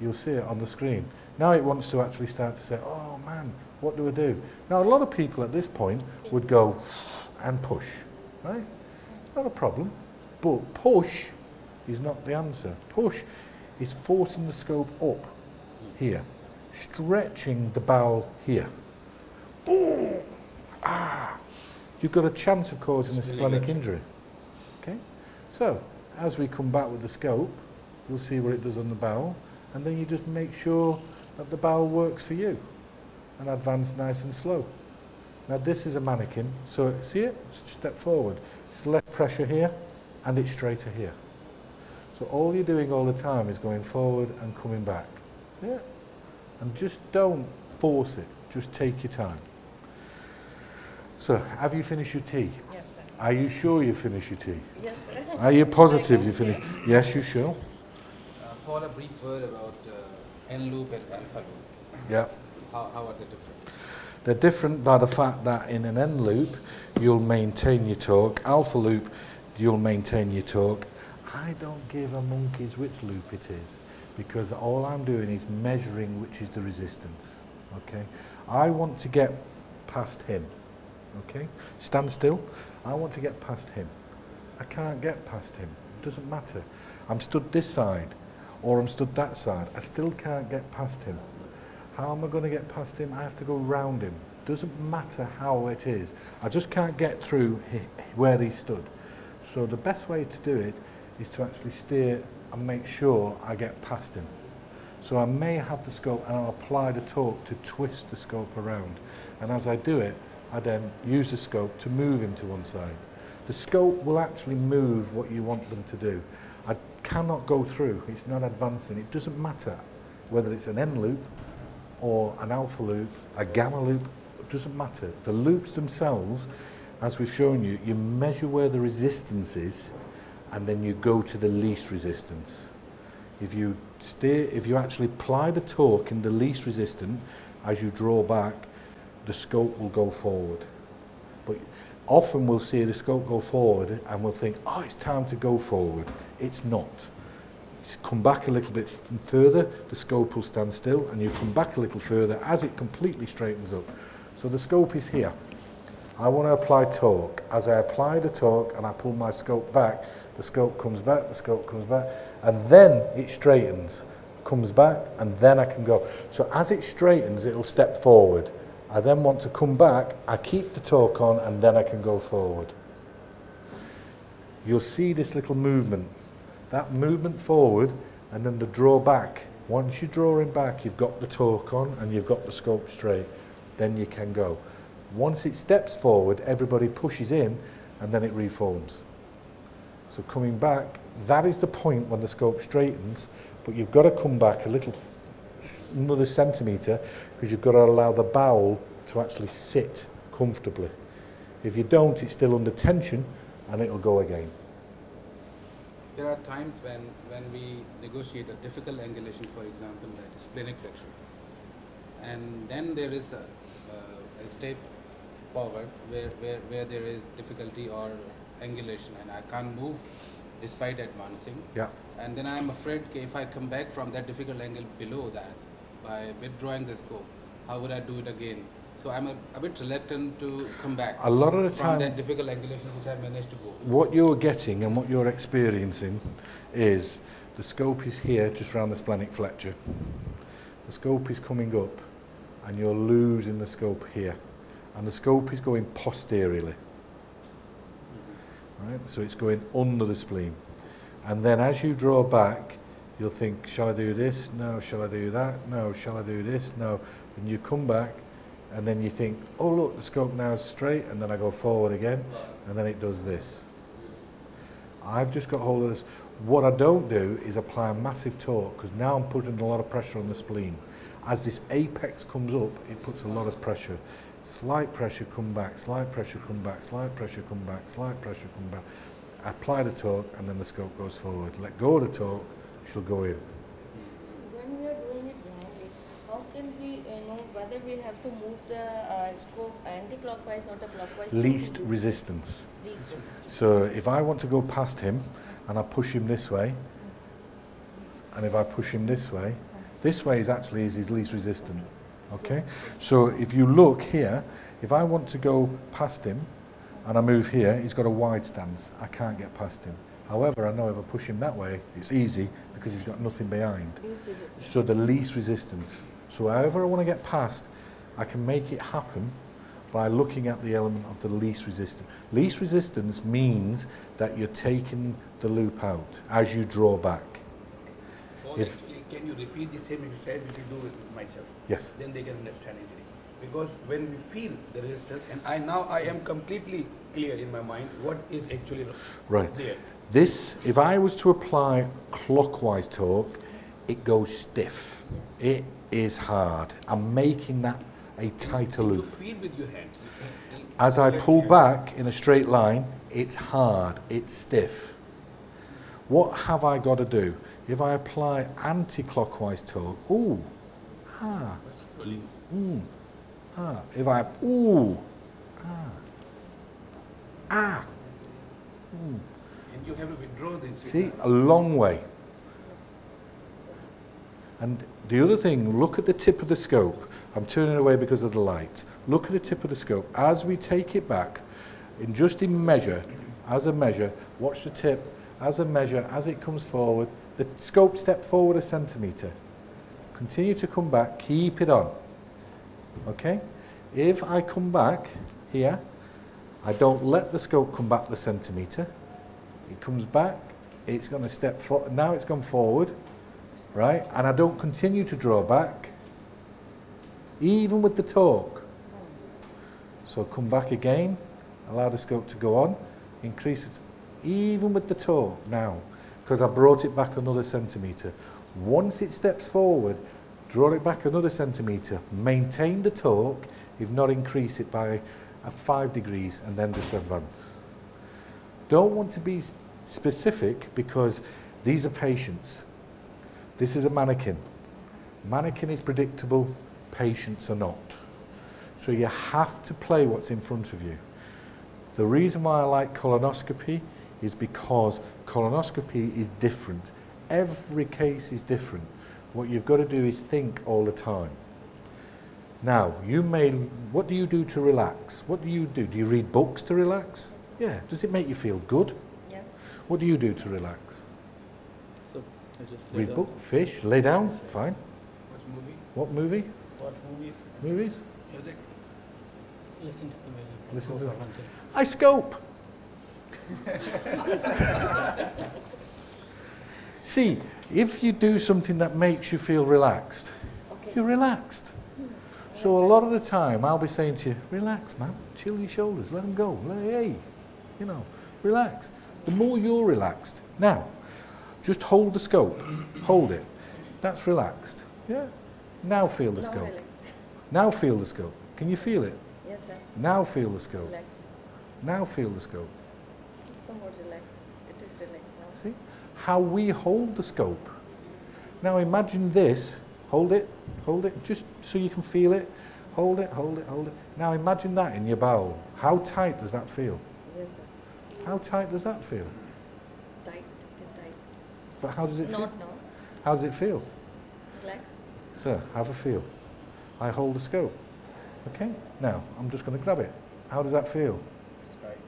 You'll see it on the screen. Now it wants to actually start to say, oh man, what do I do? Now a lot of people at this point would go and push, right? Not a problem, but push is not the answer. Push is forcing the scope up here, stretching the bowel here. Ooh, you've got a chance of causing a splenic injury. Okay, so as we come back with the scope, you'll see what it does on the bowel, and then you just make sure that the bowel works for you and advance nice and slow. Now this is a mannequin, so see it? Step forward. It's less pressure here and it's straighter here. So all you're doing all the time is going forward and coming back. See it? And just don't force it, just take your time. So have you finished your tea? Yes, sir. Are you sure you finished your tea? Yes, sir. Are you positive you finished? Yes, you sure? Paul, a brief word about N loop and alpha loop. Yeah. How are they different? They're different by the fact that in an N loop, you'll maintain your torque. Alpha loop, you'll maintain your torque. I don't give a monkey's which loop it is, because all I'm doing is measuring which is the resistance. Okay? I want to get past him. Okay? Stand still. I want to get past him. I can't get past him. It doesn't matter. I'm stood this side, or I'm stood that side. I still can't get past him. How am I going to get past him? I have to go round him. Doesn't matter how it is. I just can't get through where he stood. So the best way to do it is to actually steer and make sure I get past him. So I may have the scope and I'll apply the torque to twist the scope around. And as I do it, I then use the scope to move him to one side. The scope will actually move what you want them to do. I cannot go through. It's not advancing. It doesn't matter whether it's an N loop or an alpha loop, a gamma loop, it doesn't matter. The loops themselves, as we've shown you, you measure where the resistance is and then you go to the least resistance. If you actually apply the torque in the least resistant, as you draw back, the scope will go forward. But often we'll see the scope go forward and we'll think, oh, it's time to go forward. It's not. Come back a little bit further, the scope will stand still, and you come back a little further as it completely straightens up. So the scope is here. I want to apply torque. As I apply the torque and I pull my scope back, the scope comes back, the scope comes back, and then it straightens, comes back, and then I can go. So as it straightens, it'll step forward. I then want to come back, I keep the torque on, and then I can go forward. You'll see this little movement. That movement forward and then the draw back. Once you draw him back, you've got the torque on and you've got the scope straight. Then you can go. Once it steps forward, everybody pushes in and then it reforms. So coming back, that is the point when the scope straightens, but you've got to come back a little another centimetre, because you've got to allow the bowel to actually sit comfortably. If you don't, it's still under tension and it'll go again. There are times when we negotiate a difficult angulation, for example, that is splenic flexion. And then there is a step forward where there is difficulty or angulation and I can't move despite advancing. Yeah. And then I'm afraid if I come back from that difficult angle below that by withdrawing the scope, how would I do it again? So I'm a bit reluctant to come back A lot of the from time, that difficult angulation which I managed to go. what you're getting and what you're experiencing is the scope is here just around the splenic flexure. The scope is coming up and you're losing the scope here. And the scope is going posteriorly. Right? So it's going under the spleen. And then as you draw back, you'll think, shall I do this? No. Shall I do that? No. Shall I do this? No. And you come back and then you think, oh look, the scope now is straight, and then I go forward again, and then it does this. I've just got hold of this. What I don't do is apply a massive torque, because now I'm putting a lot of pressure on the spleen. As this apex comes up, it puts a lot of pressure. Slight pressure, come back, slight pressure, come back, slight pressure, come back, slight pressure, come back. Apply the torque, and then the scope goes forward. Let go of the torque, she'll go in. So when we are doing it blindly, how can we know whether we have to move the scope anti-clockwise or the clockwise? Least resistance. Least resistance. So if I want to go past him, and I push him this way, and if I push him this way is actually his least resistant. Okay? So if you look here, if I want to go past him, and I move here, he's got a wide stance. I can't get past him. However, I know if I push him that way, it's easy because he's got nothing behind. Least resistance. So the least resistance. So however I want to get past, I can make it happen by looking at the element of the least resistance. Least resistance means that you're taking the loop out as you draw back. Or actually, can you repeat the same exercise which you do with myself? Yes. Then they can understand easily. Because when we feel the resistance, and I am completely clear in my mind what is actually Right. there. This, if I was to apply clockwise torque, it goes stiff. It is hard. I'm making that a tighter You loop. feel with your hands. As I pull back in a straight line, it's hard, it's stiff. What have I got to do? If I apply anti-clockwise torque, ooh, ah, ah. If I, ooh, ah, ah. And you have to withdraw this. See, a long way. And the other thing, look at the tip of the scope. I'm turning away because of the light. Look at the tip of the scope. As we take it back, in measure, as a measure, watch the tip, as a measure, as it comes forward, the scope step forward a centimetre. Continue to come back, keep it on. Okay? If I come back here, I don't let the scope come back the centimetre. It comes back, it's going to step forward. Now it's gone forward, right? And I don't continue to draw back, even with the torque. So come back again, allow the scope to go on, increase it, even with the torque now, because I brought it back another centimetre. Once it steps forward, draw it back another centimetre, maintain the torque, if not increase it by 5 degrees, and then just advance. Don't want to be specific because these are patients. This is a mannequin. Mannequin is predictable, patients are not. So you have to play what's in front of you. The reason why I like colonoscopy is because colonoscopy is different. Every case is different. What you've got to do is think all the time. Now, what do you do to relax? What do you do? Do you read books to relax? Yeah. Does it make you feel good? Yes. What do you do to relax? So I just lay Read down. book, fish, lay down, fine. Watch movie, What movie? What movies? Movies? music. Listen to the music. Listen Go to for it. hunting. I scope. See, if you do something that makes you feel relaxed, Okay. you're relaxed. So a lot of the time I'll be saying to you, relax man, chill your shoulders, let them go, hey, you know, relax. The more you're relaxed. Now, just hold the scope, hold it. That's relaxed, yeah? Now feel the Now scope. relax. Now feel the scope. Can you feel it? Yes, sir. Now feel the scope. Relax. Now feel the scope. Somewhat relax. It is relaxed now. See? How we hold the scope. Now imagine this. Hold it, just so you can feel it. Hold it, hold it, hold it. Now imagine that in your bowel. How tight does that feel? Yes, sir. How tight does that feel? Tight. It is tight. But how does it feel? Not now. How does it feel? Relax. Sir, have a feel. I hold the scope. Okay? Now, I'm just going to grab it. How does that feel? It's right.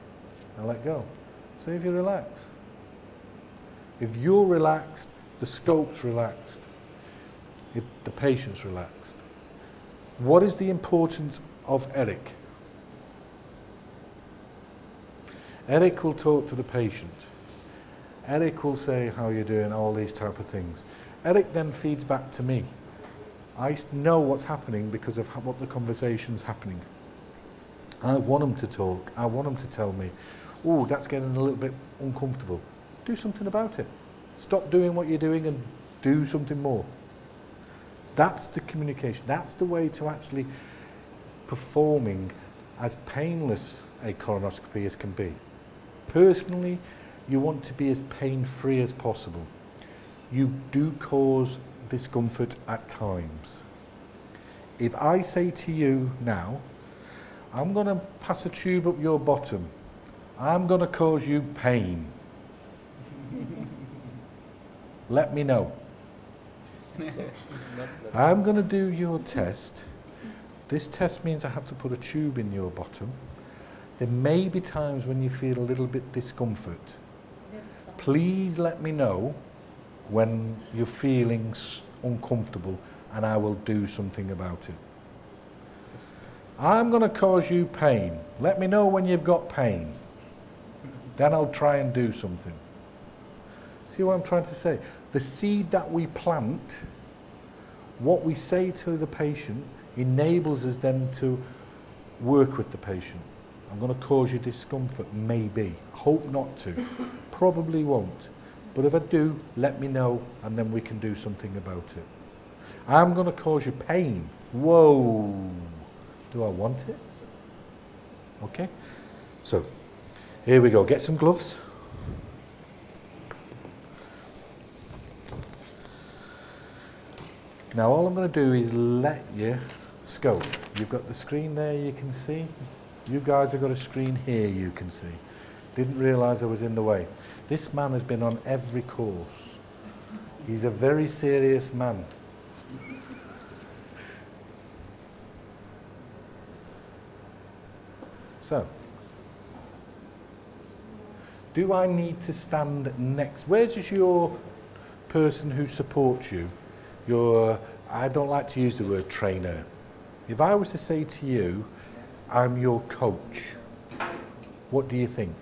I let go. So if you relax. If you're relaxed, the scope's relaxed. If the patient's relaxed. What is the importance of Eric? Eric will talk to the patient. Eric will say how you're doing, all these type of things. Eric then feeds back to me. I know what's happening because of what the conversation's happening. I want him to talk. I want him to tell me, oh, that's getting a little bit uncomfortable. Do something about it. Stop doing what you're doing and do something more. That's the communication. That's the way to actually performing as painless a colonoscopy as can be. Personally, you want to be as pain-free as possible. You do cause discomfort at times. If I say to you now, I'm going to pass a tube up your bottom, I'm going to cause you pain. Let me know. I'm going to do your test. This test means I have to put a tube in your bottom. There may be times when you feel a little bit discomfort. Please let me know when you're feeling uncomfortable and I will do something about it. I'm going to cause you pain. Let me know when you've got pain. Then I'll try and do something. See what I'm trying to say? The seed that we plant, what we say to the patient, enables us then to work with the patient. I'm going to cause you discomfort, maybe. Hope not to. Probably won't. But if I do, let me know and then we can do something about it. I'm going to cause you pain. Whoa. Do I want it? Okay. So, here we go. Get some gloves. Now all I'm going to do is let you scope. You've got the screen there you can see. You guys have got a screen here you can see. Didn't realise I was in the way. This man has been on every course. He's a very serious man. So, do I need to stand next? Where's your person who supports you? Your, I don't like to use the word trainer. If I was to say to you, I'm your coach, what do you think?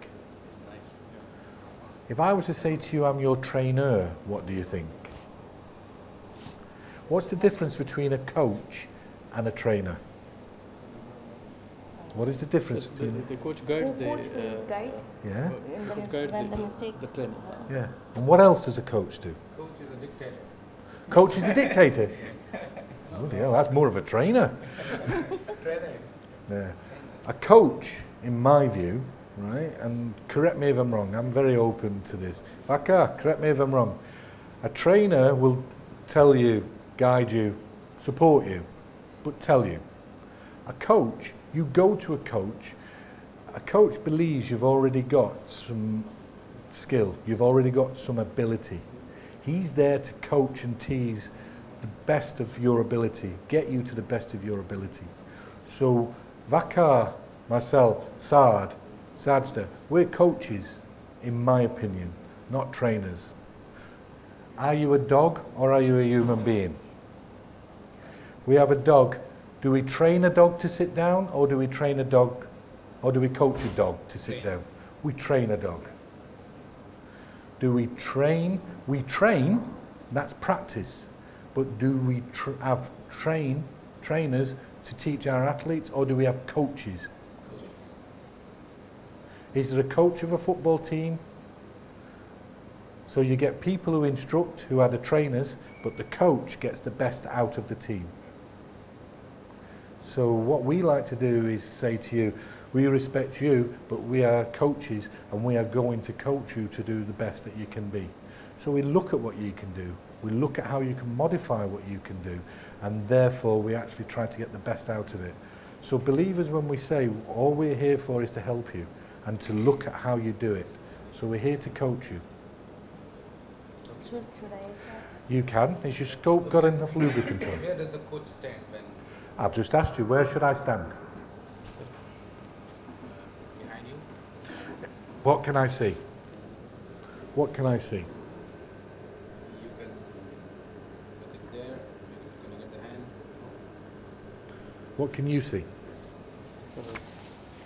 If I was to say to you, I'm your trainer, what do you think? What's the difference between a coach and a trainer? What is the difference So between the coach guides the Coach will guide Yeah, in the, coach guides when the mistake. the trainer. yeah. And what else does a coach do? Coach is a dictator. Coach is the dictator. Oh hell, that's more of a trainer. Yeah. A coach, in my view, right, and correct me if I'm wrong, I'm very open to this. Baka, correct me if I'm wrong. A trainer will tell you, guide you, support you, but tell you. A coach, you go to a coach believes you've already got some skill, you've already got some ability. He's there to coach and tease the best of your ability, get you to the best of your ability. So Vakar, myself, Saad, Sajda, we're coaches, in my opinion, not trainers. Are you a dog or are you a human being? We have a dog. Do we train a dog to sit down or do we train a dog, or do we coach a dog to sit down? We train a dog. Do we train? We train, that's practice. But do we have trainers to teach our athletes, or do we have coaches? Is there a coach of a football team? So you get people who instruct, who are the trainers, but the coach gets the best out of the team. So what we like to do is say to you, we respect you, but we are coaches and we are going to coach you to do the best that you can be. So we look at what you can do, we look at how you can modify what you can do, and therefore we actually try to get the best out of it. So believe us when we say all we're here for is to help you and to look at how you do it. So we're here to coach you. Should I start? You can. Is your scope got enough lubricant on? Where does the coach stand when I've just asked you, where should I stand? behind you? What can I see? What can I see? You can look at there, you can look at the hand. What can you see? So,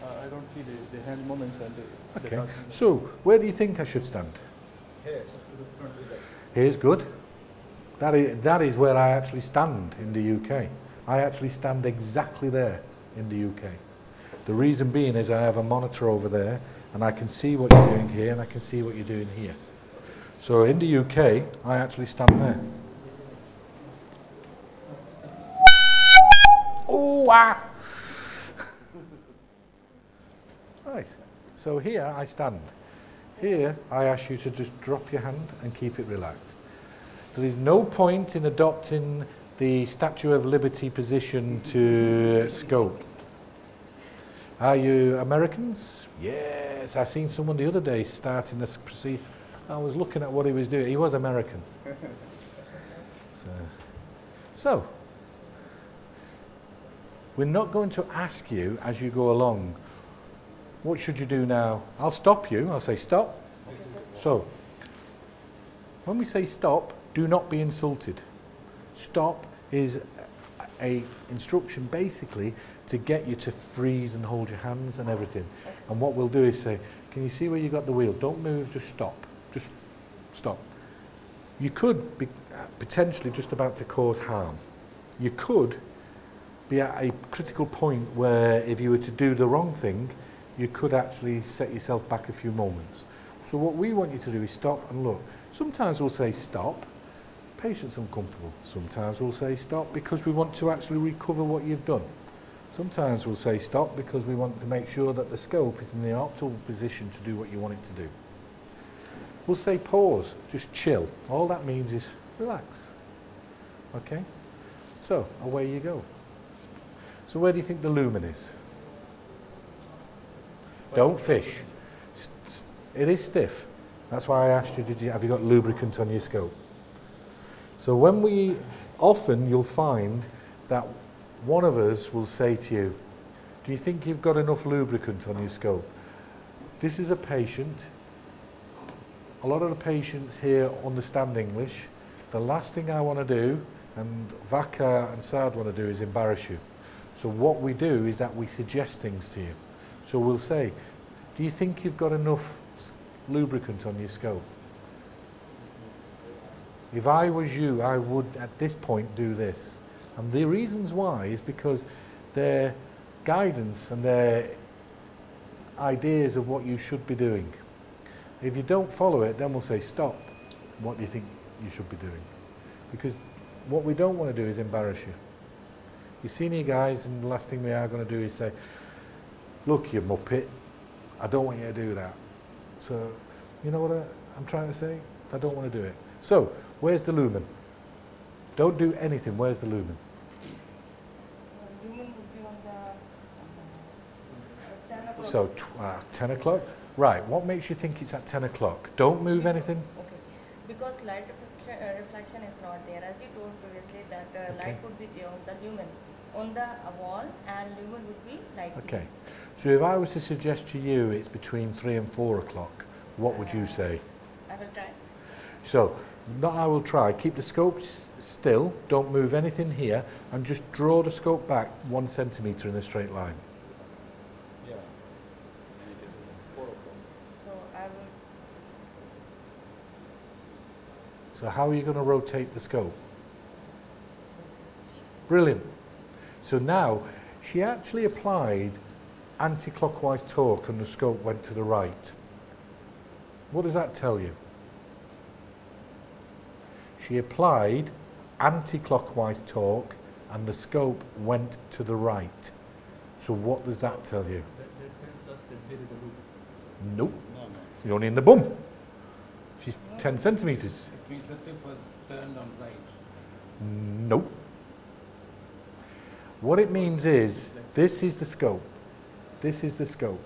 I don't see the hand movements and the Okay. touch. So, where do you think I should stand? Here, so to the front with us. Here's good. That is where I actually stand in the UK. I actually stand exactly there in the UK. The reason being is I have a monitor over there and I can see what you're doing here and I can see what you're doing here. So in the UK, I actually stand there. Oh, ah! Right. So here I stand. Here I ask you to just drop your hand and keep it relaxed. There is no point in adopting the Statue of Liberty position to scope. Are you Americans? Yes. I seen someone the other day starting this procedure. I was looking at what he was doing. He was American. So, we're not going to ask you as you go along, what should you do now? I'll stop you. I'll say stop. So, when we say stop, do not be insulted. Stop is a instruction basically to get you to freeze and hold your hands and everything. And what we'll do is say, can you see where you got the wheel? Don't move, just stop. Just stop. You could be potentially just about to cause harm. You could be at a critical point where if you were to do the wrong thing, you could actually set yourself back a few moments. So what we want you to do is stop and look. Sometimes we'll say stop, patient's uncomfortable. Sometimes we'll say stop because we want to actually recover what you've done. Sometimes we'll say stop because we want to make sure that the scope is in the optimal position to do what you want it to do. We'll say pause, just chill. All that means is relax. Okay? So, away you go. So where do you think the lumen is? Don't fish. It is stiff. That's why I asked you, have you got lubricant on your scope? So when often you'll find that one of us will say to you, do you think you've got enough lubricant on your scope? This is a patient. A lot of the patients here understand English. The last thing I want to do, and Vaka and Saad want to do, is embarrass you. So what we do is that we suggest things to you. So we'll say, do you think you've got enough lubricant on your scope? If I was you, I would at this point do this. And the reasons why is because their guidance and their ideas of what you should be doing. If you don't follow it, then we'll say, stop. What do you think you should be doing? Because what we don't want to do is embarrass you. You senior guys, and the last thing we are going to do is say, look, you muppet, I don't want you to do that. So, you know what I'm trying to say? I don't want to do it. So, where's the lumen? Don't do anything. Where's the lumen? So lumen would be on the 10 o'clock. So, 10 o'clock? Right. What makes you think it's at 10 o'clock? Don't move anything. Okay. Because light reflection is not there. As you told previously that Okay. light would be there on the lumen, on the wall, and lumen would be light. Okay. So if I was to suggest to you it's between 3 and 4 o'clock, what would you say? I will try. So, not I will try. Keep the scope still. Don't move anything here, and just draw the scope back 1 centimetre in a straight line. Yeah. And it is 4 o'clock. So I will. So how are you going to rotate the scope? Brilliant. So now, she actually applied anti-clockwise torque and the scope went to the right. What does that tell you? She applied anti-clockwise torque and the scope went to the right. So what does that tell you? That tells us that there is a loop. Nope. No, no. You're only in the bum. She's 10 centimeters. It means the tip was turned on right. Nope. What it means is, this is the scope. This is the scope.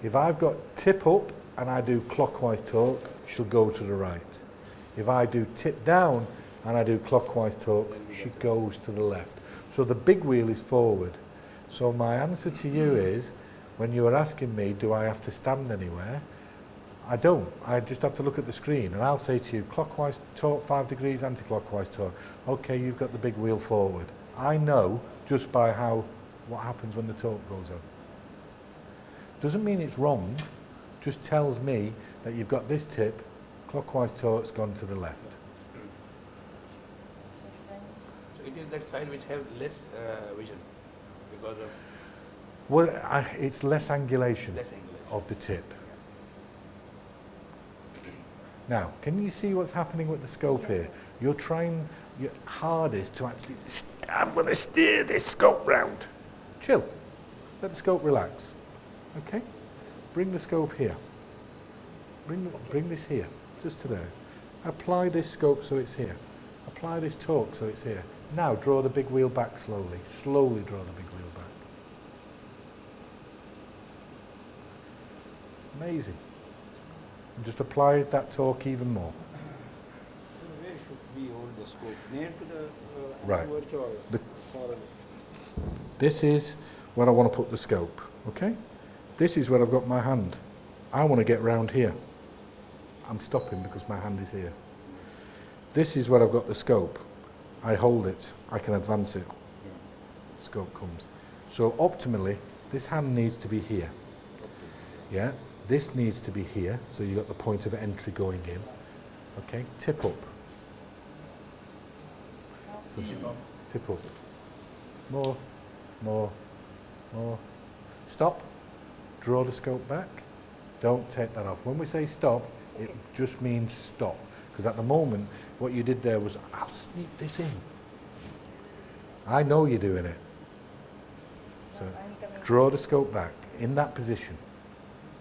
If I've got tip up and I do clockwise torque, she'll go to the right. If I do tip down and I do clockwise torque, she goes to the left. So the big wheel is forward. So my answer to you is, when you were asking me, do I have to stand anywhere? I don't. I just have to look at the screen and I'll say to you, clockwise torque 5 degrees, anti-clockwise torque. Okay, you've got the big wheel forward. I know just by what happens when the torque goes on. Doesn't mean it's wrong, just tells me that you've got this tip, clockwise torque's gone to the left. So it is that side which have less vision because of Well, it's less angulation less angulation. of the tip. Now, can you see what's happening with the scope here? You're trying your hardest to actually, I'm going to steer this scope round. Chill. Let the scope relax. Okay? Bring the scope here. Bring this here, just to there. Apply this scope so it's here. Apply this torque so it's here. Now draw the big wheel back slowly. Slowly draw the big wheel back. Amazing. And just apply that torque even more. So where should we hold the scope? Near to the Right. verge or The- far away? This is where I want to put the scope, okay? This is where I've got my hand. I want to get round here. I'm stopping because my hand is here. This is where I've got the scope. I hold it, I can advance it. Scope comes. So optimally, this hand needs to be here. Yeah, this needs to be here, so you've got the point of entry going in. Okay, tip up. So tip up. More, more, more. Stop. Draw the scope back. Don't take that off. When we say stop, it just means stop. Because at the moment, what you did there was, I'll sneak this in. I know you're doing it. So draw the scope back in that position.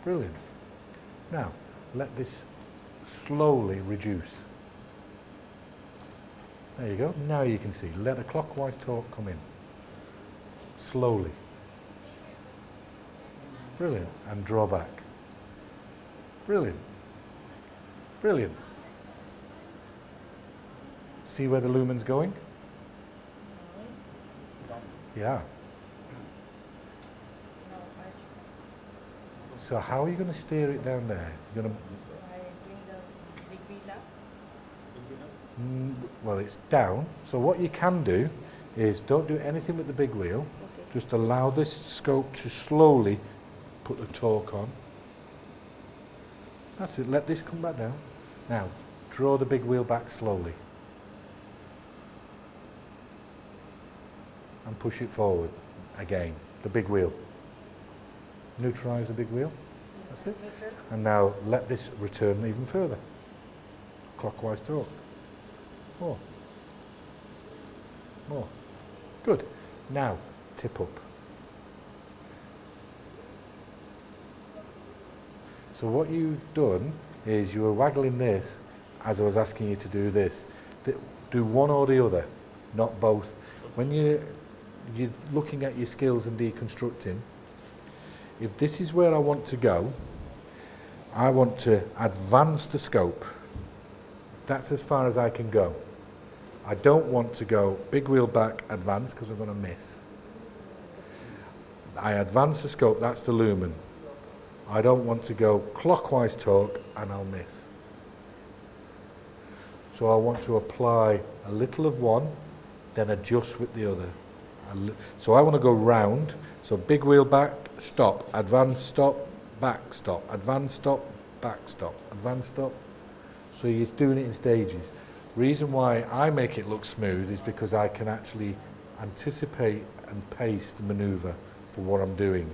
Brilliant. Now, let this slowly reduce. There you go. Now you can see. Let a clockwise torque come in. Slowly. Brilliant. And draw back. Brilliant. Brilliant. See where the lumen's going? Yeah. So how are you going to steer it down there? You're going to, well, it's down. So what you can do is don't do anything with the big wheel. Okay. Just allow this scope to slowly put the torque on. That's it. Let this come back down. Now, draw the big wheel back slowly. And push it forward again. The big wheel. Neutralise the big wheel. That's it. And now let this return even further. Clockwise torque. More. More. Good. Now, tip up. So what you've done is you were waggling this as I was asking you to do this. Do one or the other, not both. When you're looking at your skills and deconstructing, if this is where I want to go, I want to advance the scope. That's as far as I can go. I don't want to go big wheel back, advance, because I'm going to miss. I advance the scope, that's the lumen. I don't want to go clockwise torque and I'll miss. So I want to apply a little of one, then adjust with the other. So I want to go round, so big wheel back, stop, advance, stop, back, stop, advance, stop, back, stop, advance, stop. So you're doing it in stages. Reason why I make it look smooth is because I can actually anticipate and pace the manoeuvre for what I'm doing.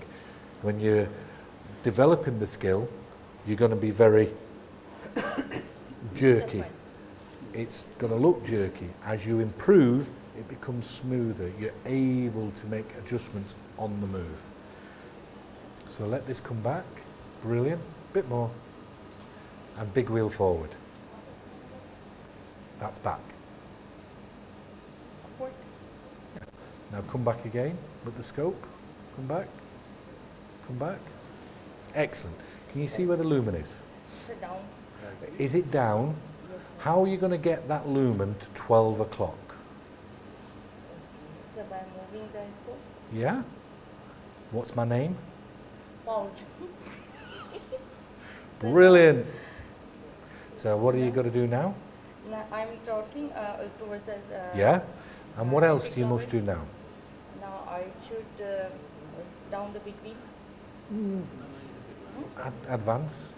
When you're developing the skill, you're going to be very jerky. it's going to look jerky. As you improve, it becomes smoother. You're able to make adjustments on the move. So let this come back. Brilliant. Bit more. And big wheel forward. That's back. Upward. Now come back again with the scope. Come back. Come back. Excellent. Can you see where the lumen is? Sit down. Is it down? Yes. How are you going to get that lumen to 12 o'clock? So by moving the scope. Yeah? What's my name? Paul. Brilliant. So what are you going to do now? Now I'm talking towards the. Yeah? And what else do you must do now? Now I should down the big wheel. Advance.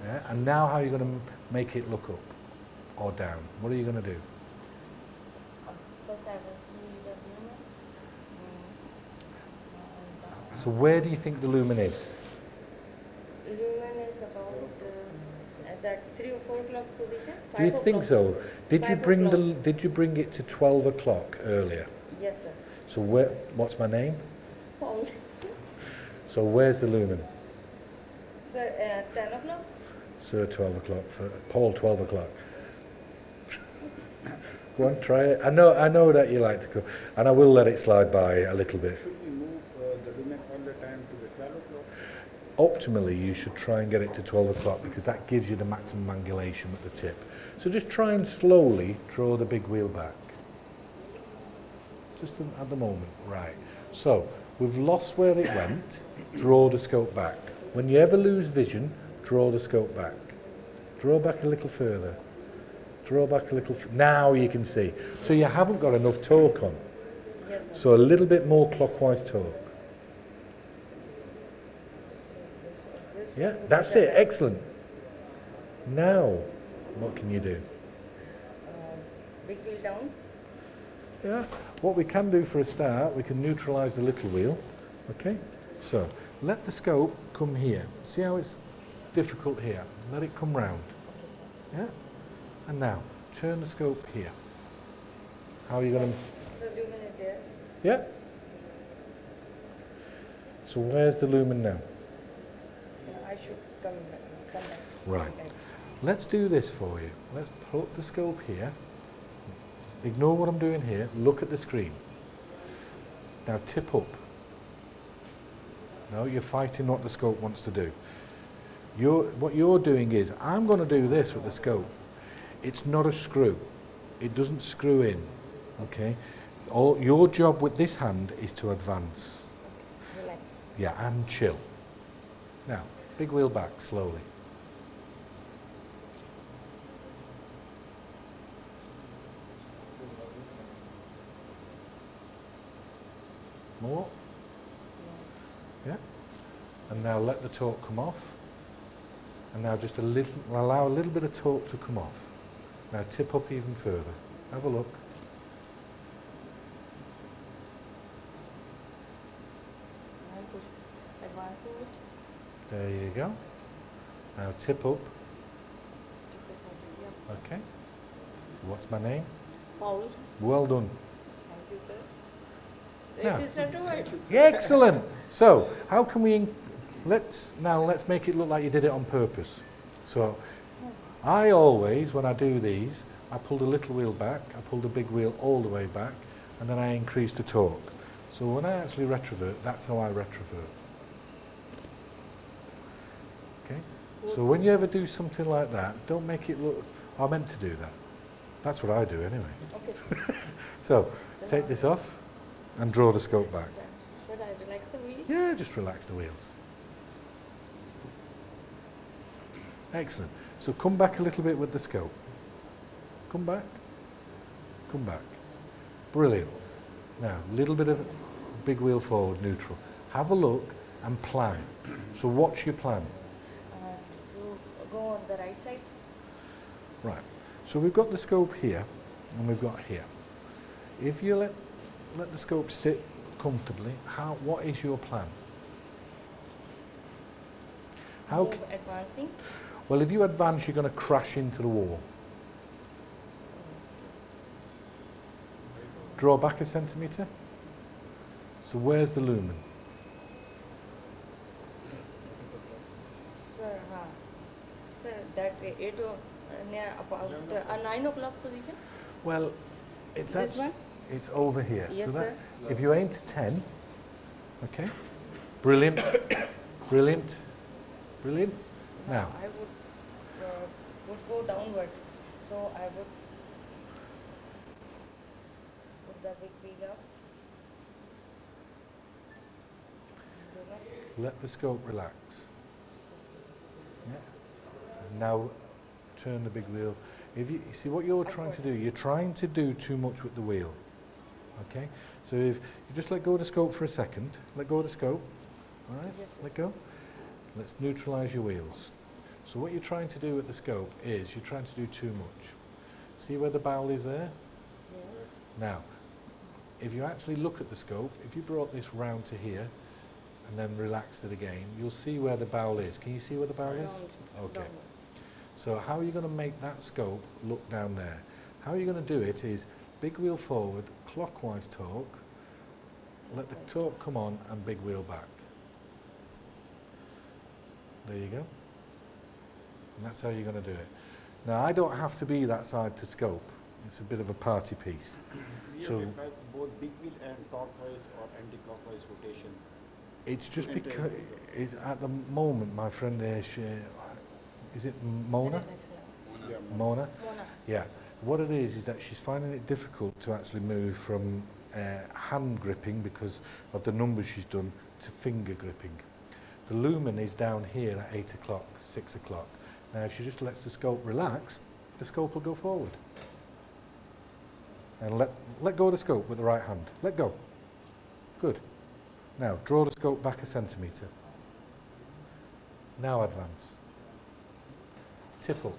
Yeah? And now how are you going to make it look up or down? What are you going to do? First I will see the lumen. So where do you think the lumen is? Lumen is about at that 3 or 4 o'clock position. Do you 5 think o'clock. so? Did you 5 bring o'clock. did you bring it to 12 o'clock earlier? Yes, sir. So what's my name? Paul. So where's the lumen? Sir, 10 o'clock. Sir, 12 o'clock. For Paul, 12 o'clock. Go on, try it. I know that you like to go, and I will let it slide by a little bit. Should we move the lumen all the time to the 12 o'clock? Optimally, you should try and get it to 12 o'clock because that gives you the maximum angulation at the tip. So just try and slowly draw the big wheel back. Just at the moment, right. So we've lost where it went, draw the scope back. When you ever lose vision, draw the scope back. Draw back a little further. Draw back a little, now you can see. So you haven't got enough torque on. Yes, sir. So a little bit more clockwise torque. So this Yeah, one that's will be it, the excellent. Now, what can you do? big wheel down. Yeah, what we can do for a start, we can neutralise the little wheel, okay? So, let the scope come here. See how it's difficult here? Let it come round, yeah? And now, turn the scope here. How are you going to... So lumen is there. Yeah? So where's the lumen now? I should come back. Right. Let's do this for you. Let's put the scope here. Ignore what I'm doing here. Look at the screen. Now tip up. No, you're fighting what the scope wants to do. What you're doing is, I'm going to do this with the scope. It's not a screw. It doesn't screw in. Okay? Your job with this hand is to advance. Relax. Yeah, and chill. Now, big wheel back slowly. More. Yeah. And now let the torque come off. And now just allow a little bit of torque to come off. Now tip up even further. Have a look. I'm advancing it. There you go. Now tip up. Tip is already up. Okay. What's my name? Paul. Well done. Thank you, sir. Yeah. It is retrograde. Excellent. So, how can we let's make it look like you did it on purpose. So, I always, when I do these, I pull the little wheel back, I pull the big wheel all the way back, and then I increase the torque. So when I actually retrovert, that's how I retrovert. Okay. So when you ever do something like that, don't make it look. I meant to do that. That's what I do anyway. Okay. So take this off and draw the scope back. Should I relax the wheel? Yeah, just relax the wheels. Excellent. So come back a little bit with the scope. Come back. Come back. Brilliant. Now, a little bit of big wheel forward, neutral. Have a look and plan. So what's your plan? To go on the right side. Right. So we've got the scope here and we've got here. If you let the scope sit comfortably, what is your plan? Move advancing. Well, if you advance, you're going to crash into the wall. draw back a centimetre. So where's the lumen? Sir, sir, that way, near about 9 o'clock position. Well, This one? it's over here. Yes, so that, sir. if you aim to 10, okay, brilliant, brilliant, brilliant. Now, I would go downward, so I would put the big wheel up. let the scope relax. Yeah. And now turn the big wheel. If you see what you're trying to do, you're trying to do too much with the wheel. Okay? So if you just let go of the scope for a second, let go of the scope. All right? Yes, sir. Let go. Let's neutralize your wheels. So what you're trying to do with the scope is you're trying to do too much. See where the bowel is there? Yeah. Now, if you actually look at the scope, if you brought this round to here and then relaxed it again, you'll see where the bowel is. Can you see where the bowel is? Okay. Downward. So how are you going to make that scope look down there? How you're going to do it is big wheel forward, clockwise torque, let the torque come on and big wheel back. There you go. And that's how you're going to do it. Now I don't have to be that side to scope. It's a bit of a party piece. We So- have applied both big wheel and torque-wise or anti-clockwise rotation. It's just And, because at the moment my friend there, is it Mona? Yeah, Mona? Mona. Yeah. What it is that she's finding it difficult to actually move from hand gripping because of the numbers she's done to finger gripping. The lumen is down here at 8 o'clock, 6 o'clock. Now if she just lets the scope relax, the scope will go forward. And let go of the scope with the right hand. Let go. Good. Now draw the scope back a centimetre. Now advance. Tip up.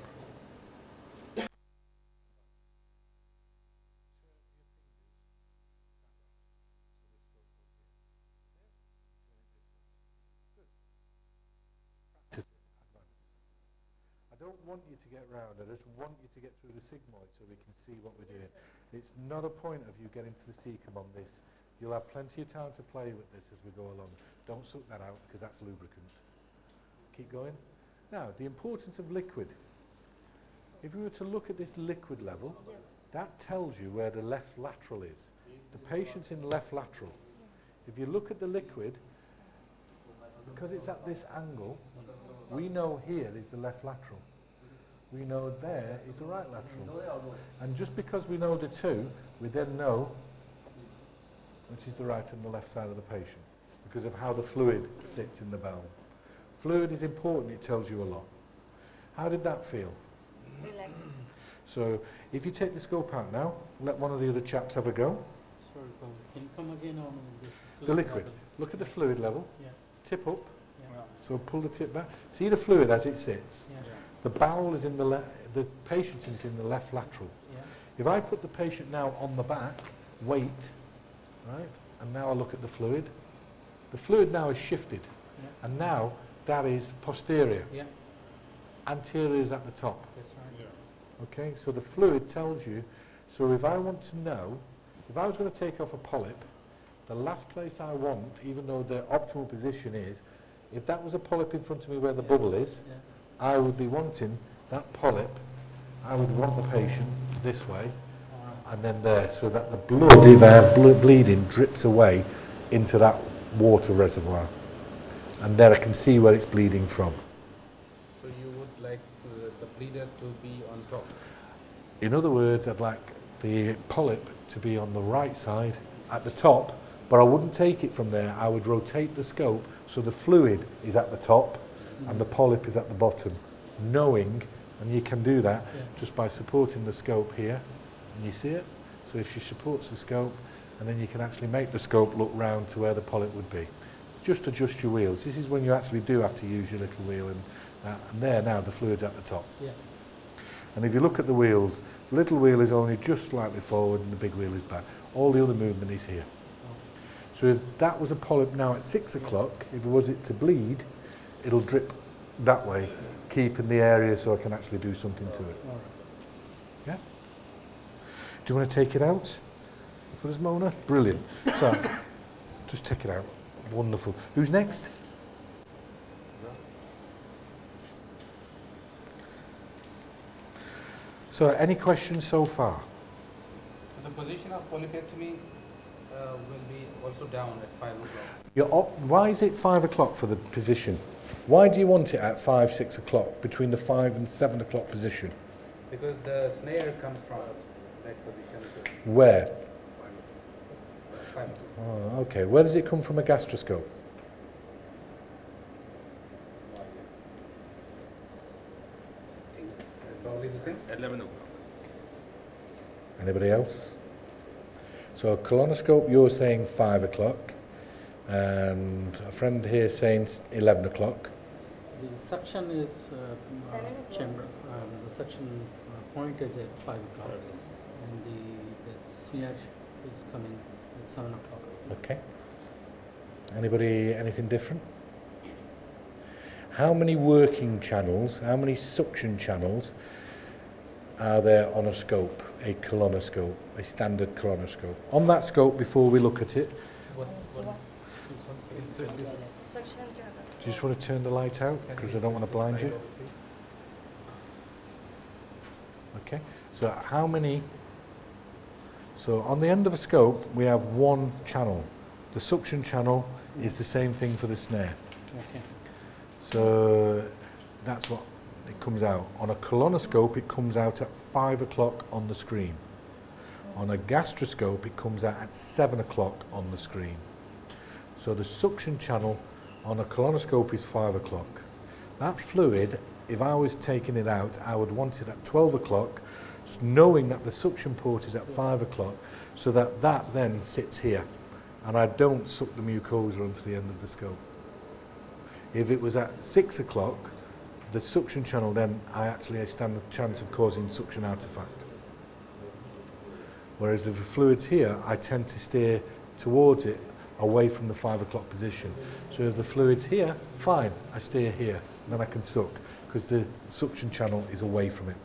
I don't want you to get round, I just want you to get through the sigmoid so we can see what we're doing. It's not a point of you getting to the cecum on this. You'll have plenty of time to play with this as we go along. Don't suck that out because that's lubricant. Keep going. Now, the importance of liquid. If we were to look at this liquid level, Yes. that tells you where the left lateral is. The patient's in left lateral. If you look at the liquid, because it's at this angle, we know here is the left lateral. We know there is the right lateral. And just because we know the two, we then know which is the right and the left side of the patient because of how the fluid sits in the bowel. Fluid is important, it tells you a lot. How did that feel? Relax. So if you take the scope out now, let one of the other chaps have a go. Sorry, Paul, can you come again on this? The fluid liquid. level? Look at the fluid level. Yeah, Tip up. yeah, So pull the tip back. See the fluid as it sits. yeah, The bowel is in the patient is in the left lateral. yeah. If I put the patient now on the back, wait, right, and now I look at the fluid now is shifted, Yeah. and now that is posterior. Yeah, Anterior is at the top. that's right. Okay, so the fluid tells you. So if I want to know, if I was going to take off a polyp, the last place I want, even though the optimal position is, if that was a polyp in front of me where the bubble is, Yeah. I would be wanting that polyp, I would want the patient this way, and then there, so that the blood, if I have bleeding, drips away into that water reservoir. And there I can see where it's bleeding from. So you would like the bleeder to be on top? In other words, I'd like the polyp to be on the right side at the top, but I wouldn't take it from there. I would rotate the scope so the fluid is at the top and the polyp is at the bottom, knowing, and you can do that just by supporting the scope here, and you see it? So if she supports the scope, and then you can actually make the scope look round to where the polyp would be. Just adjust your wheels. This is when you actually do have to use your little wheel, and there now the fluid's at the top. Yeah. And if you look at the wheels, the little wheel is only just slightly forward and the big wheel is back. All the other movement is here. So if that was a polyp now at 6 o'clock, if it was it to bleed, it'll drip that way, keeping the area so I can actually do something to it. All right. Yeah? Do you want to take it out? for us, Mona? Brilliant. So, just check it out. Wonderful. Who's next? So, any questions so far? So the position of polypectomy will be also down at 5 o'clock. Why is it 5 o'clock for the position? Why do you want it at 5, 6 o'clock, between the 5 and 7 o'clock position? Because the snare comes from that position. So Where? 5 o'clock. Oh, okay. Where does it come from a gastroscope? Probably the same. 11 o'clock. Anybody else? So a colonoscope, you're saying 5 o'clock, and a friend here saying 11 o'clock. The suction is 7 o'clock. chamber. The suction point is at 5 o'clock, and the smear is coming at 7 o'clock. Okay. Anybody, anything different? How many working channels, how many suction channels are there on a scope, a colonoscope, a standard colonoscope? On that scope, before we look at it, Suction channel. do you just want to turn the light out? Because I don't want to blind you. Okay, so how many? So on the end of a scope, we have one channel. The suction channel is the same thing for the snare. Okay. So that's what it comes out. On a colonoscope, it comes out at 5 o'clock on the screen. On a gastroscope, it comes out at 7 o'clock on the screen. So the suction channel on a colonoscope is 5 o'clock. That fluid, if I was taking it out, I would want it at 12 o'clock, knowing that the suction port is at 5 o'clock, so that that then sits here. And I don't suck the mucosa onto the end of the scope. If it was at 6 o'clock, the suction channel, then I stand a chance of causing suction artifact. Whereas if the fluid's here, I tend to steer towards it, away from the 5 o'clock position. So if the fluid's here, fine, I steer here, then I can suck, because the suction channel is away from it.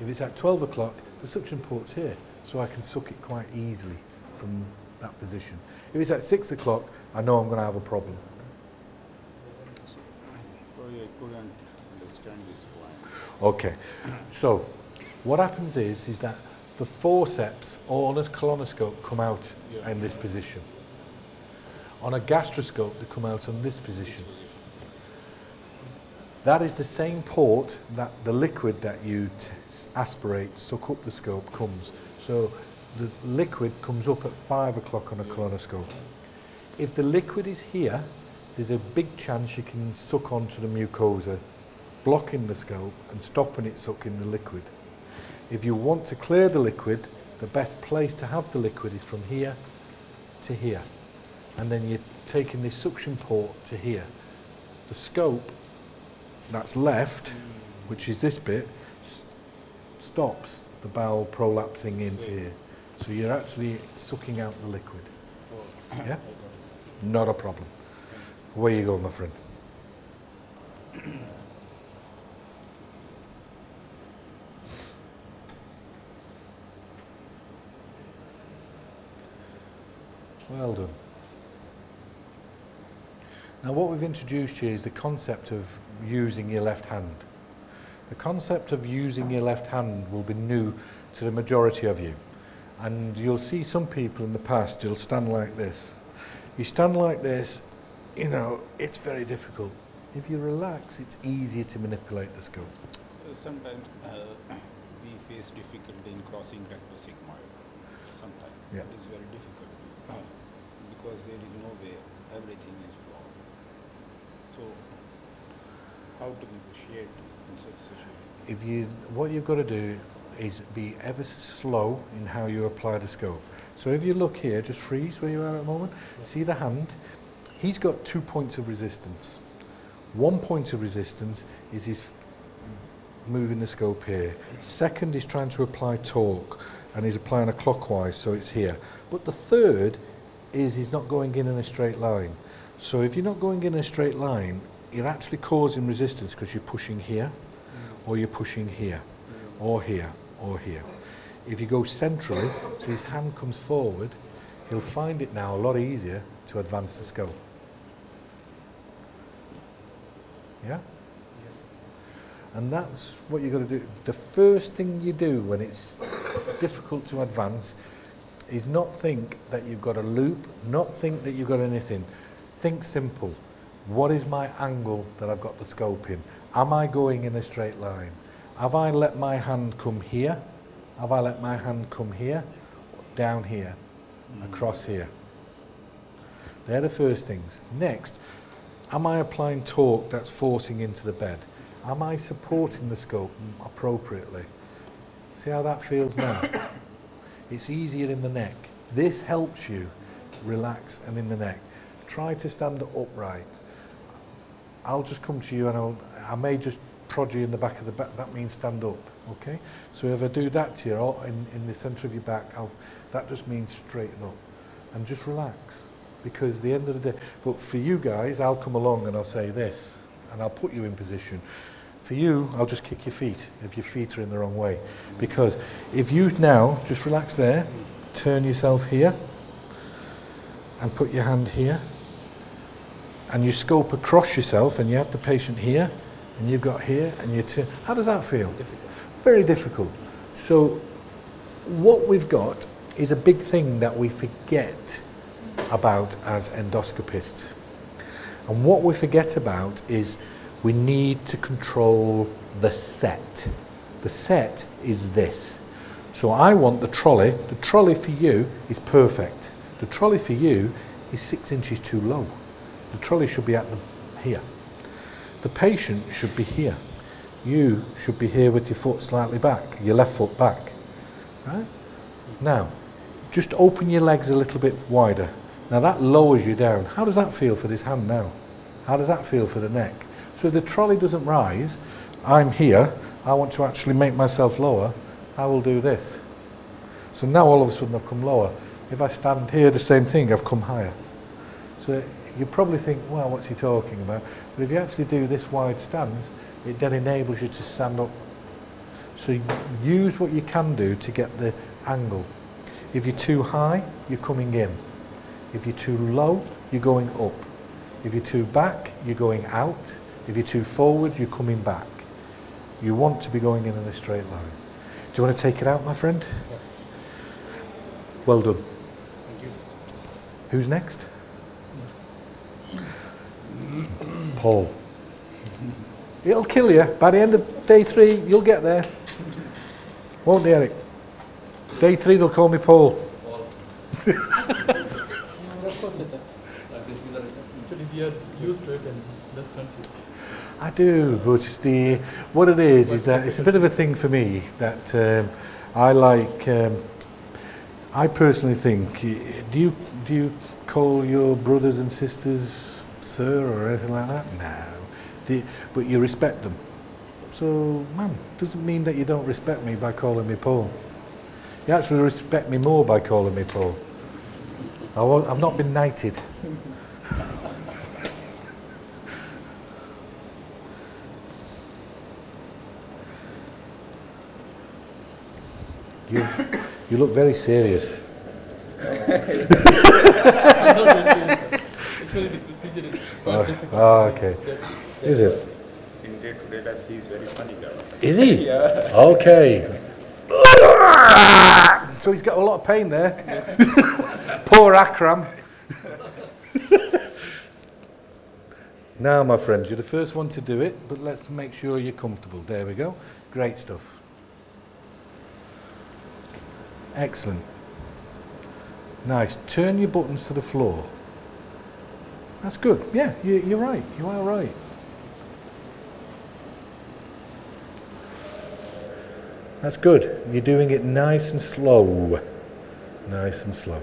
If it's at 12 o'clock, the suction port's here, so I can suck it quite easily from that position. If it's at 6 o'clock, I know I'm going to have a problem. Sorry, I couldn't understand this point. Okay, so what happens is that the forceps on a colonoscope come out in this position. On a gastroscope, they come out in this position. That is the same port that the liquid that you aspirate, suck up the scope, comes. So the liquid comes up at 5 o'clock on a colonoscope. If the liquid is here, there's a big chance you can suck onto the mucosa, blocking the scope and stopping it sucking the liquid. If you want to clear the liquid, the best place to have the liquid is from here to here. And then you're taking this suction port to here. The scope that's left, which is this bit, stops the bowel prolapsing into here. So you're actually sucking out the liquid. Yeah? Not a problem. Where you go, my friend? Well done. Now what we've introduced here is the concept of using your left hand. The concept of using your left hand will be new to the majority of you. And you'll see some people in the past, you'll stand like this. You stand like this, you know, it's very difficult. If you relax, it's easier to manipulate the scope. Sometimes we face difficulty in crossing rectosigmoid. Sometimes Yeah. it is very difficult because there is no way, everything is blocked. So how to negotiate in such situation? What you've got to do is be ever so slow in how you apply the scope. So if you look here, just freeze where you are at the moment. See the hand? He's got 2 points of resistance. 1 point of resistance is his moving the scope here. Second is trying to apply torque, and he's applying a clockwise, so it's here. But the third is he's not going in a straight line. So if you're not going in a straight line, you're actually causing resistance because you're pushing here, or you're pushing here, or here, or here. if you go centrally, so his hand comes forward, he'll find it now a lot easier to advance the scope. Yeah? Yes. And that's what you've got to do. The first thing you do when it's difficult to advance is not think that you've got a loop, not think that you've got anything. Think simple. What is my angle that I've got the scope in? Am I going in a straight line? Have I let my hand come here? Have I let my hand come here? Down here? Across here? They're the first things. Next, am I applying torque that's forcing into the bed? Am I supporting the scope appropriately? See how that feels now? It's easier in the neck. This helps you relax and in the neck. Try to stand upright. I'll just come to you and I may just prod you in the back of the back. That means stand up, okay? So if I do that to you or in the centre of your back, that just means straighten up and just relax. Because at the end of the day, but for you guys, I'll come along and I'll say this and I'll put you in position. For you, I'll just kick your feet if your feet are in the wrong way. Because if you now just relax there, turn yourself here and put your hand here and you scope across yourself and you have the patient here and you've got here and you turn. How does that feel? Difficult. Very difficult. So what we've got is a big thing that we forget about as endoscopists. And what we forget about is we need to control the set. The set is this. So I want the trolley. The trolley for you is perfect. The trolley for you is 6 inches too low. The trolley should be at here. The patient should be here. You should be here with your foot slightly back, your left foot back. Right? Now, just open your legs a little bit wider. Now that lowers you down. How does that feel for this hand now? How does that feel for the neck? So if the trolley doesn't rise, I'm here, I want to actually make myself lower, I will do this. So now all of a sudden I've come lower. If I stand here, the same thing, I've come higher. So you probably think, well, what's he talking about? But if you actually do this wide stance, it then enables you to stand up. So use what you can do to get the angle. If you're too high, you're coming in. If you're too low, you're going up. If you're too back, you're going out. If you're too forward, you're coming back. You want to be going in a straight line. Do you want to take it out, my friend? Yeah. Well done. Thank you. Who's next? Paul. It'll kill you. By the end of day 3, you'll get there. Won't they, Eric? Day 3, they'll call me Paul. Of course it does. Actually, we are used to it in this country. I do, but what it is that it's a bit of a thing for me that I like. I personally think, do you call your brothers and sisters sir or anything like that? No, but you respect them. So, man, doesn't mean that you don't respect me by calling me Paul. You actually respect me more by calling me Paul. I've not been knighted. You look very serious. Actually, the procedure is quite difficult. Oh, okay. Is it? In day-to-day life, he is very funny guy. Is he? Yeah. Okay. So he's got a lot of pain there. Poor Akram. Now, my friends, you're the first one to do it, but let's make sure you're comfortable. There we go. Great stuff. Excellent. Nice. Turn your buttons to the floor. That's good. Yeah, you're right. You are right. That's good. You're doing it nice and slow. Nice and slow.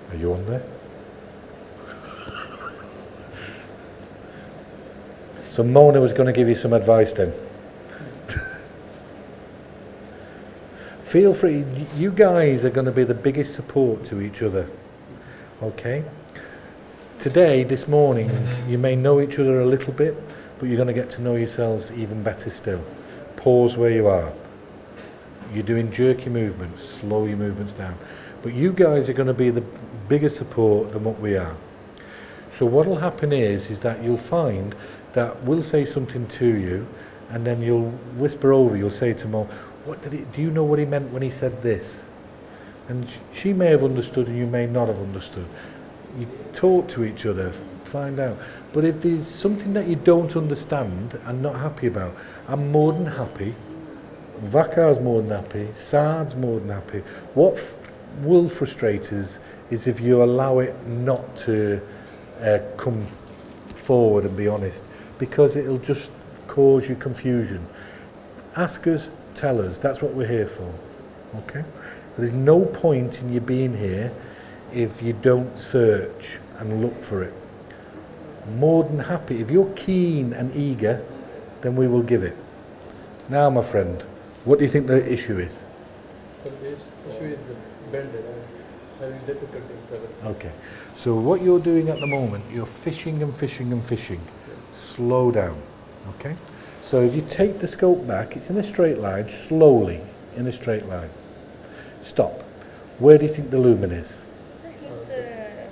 Are you on there? So Mona was going to give you some advice then. Feel free, you guys are going to be the biggest support to each other. Okay? Today, this morning, you may know each other a little bit, but you're going to get to know yourselves even better still. Pause where you are. You're doing jerky movements, slow your movements down. But you guys are going to be the bigger support than what we are. So what will happen is that you'll find that we'll say something to you, and then you'll whisper over, you'll say to Mo, do you know what he meant when he said this? And she may have understood and you may not have understood. You talk to each other, find out. But if there's something that you don't understand and not happy about, I'm more than happy. Vakar's more than happy. Saad's more than happy. What will frustrate us is if you allow it not to come forward and be honest, because it'll just cause you confusion. Ask us, tell us. That's what we're here for. Okay? There's no point in you being here if you don't search and look for it. More than happy. If you're keen and eager, then we will give it. Now, my friend, what do you think the issue is? So the issue is bended. I'm having difficulty in traversing. Okay. So what you're doing at the moment, you're fishing and fishing and fishing. Slow down. Okay? So if you take the scope back, it's in a straight line, slowly, in a straight line. Stop. Where do you think the lumen is? So he's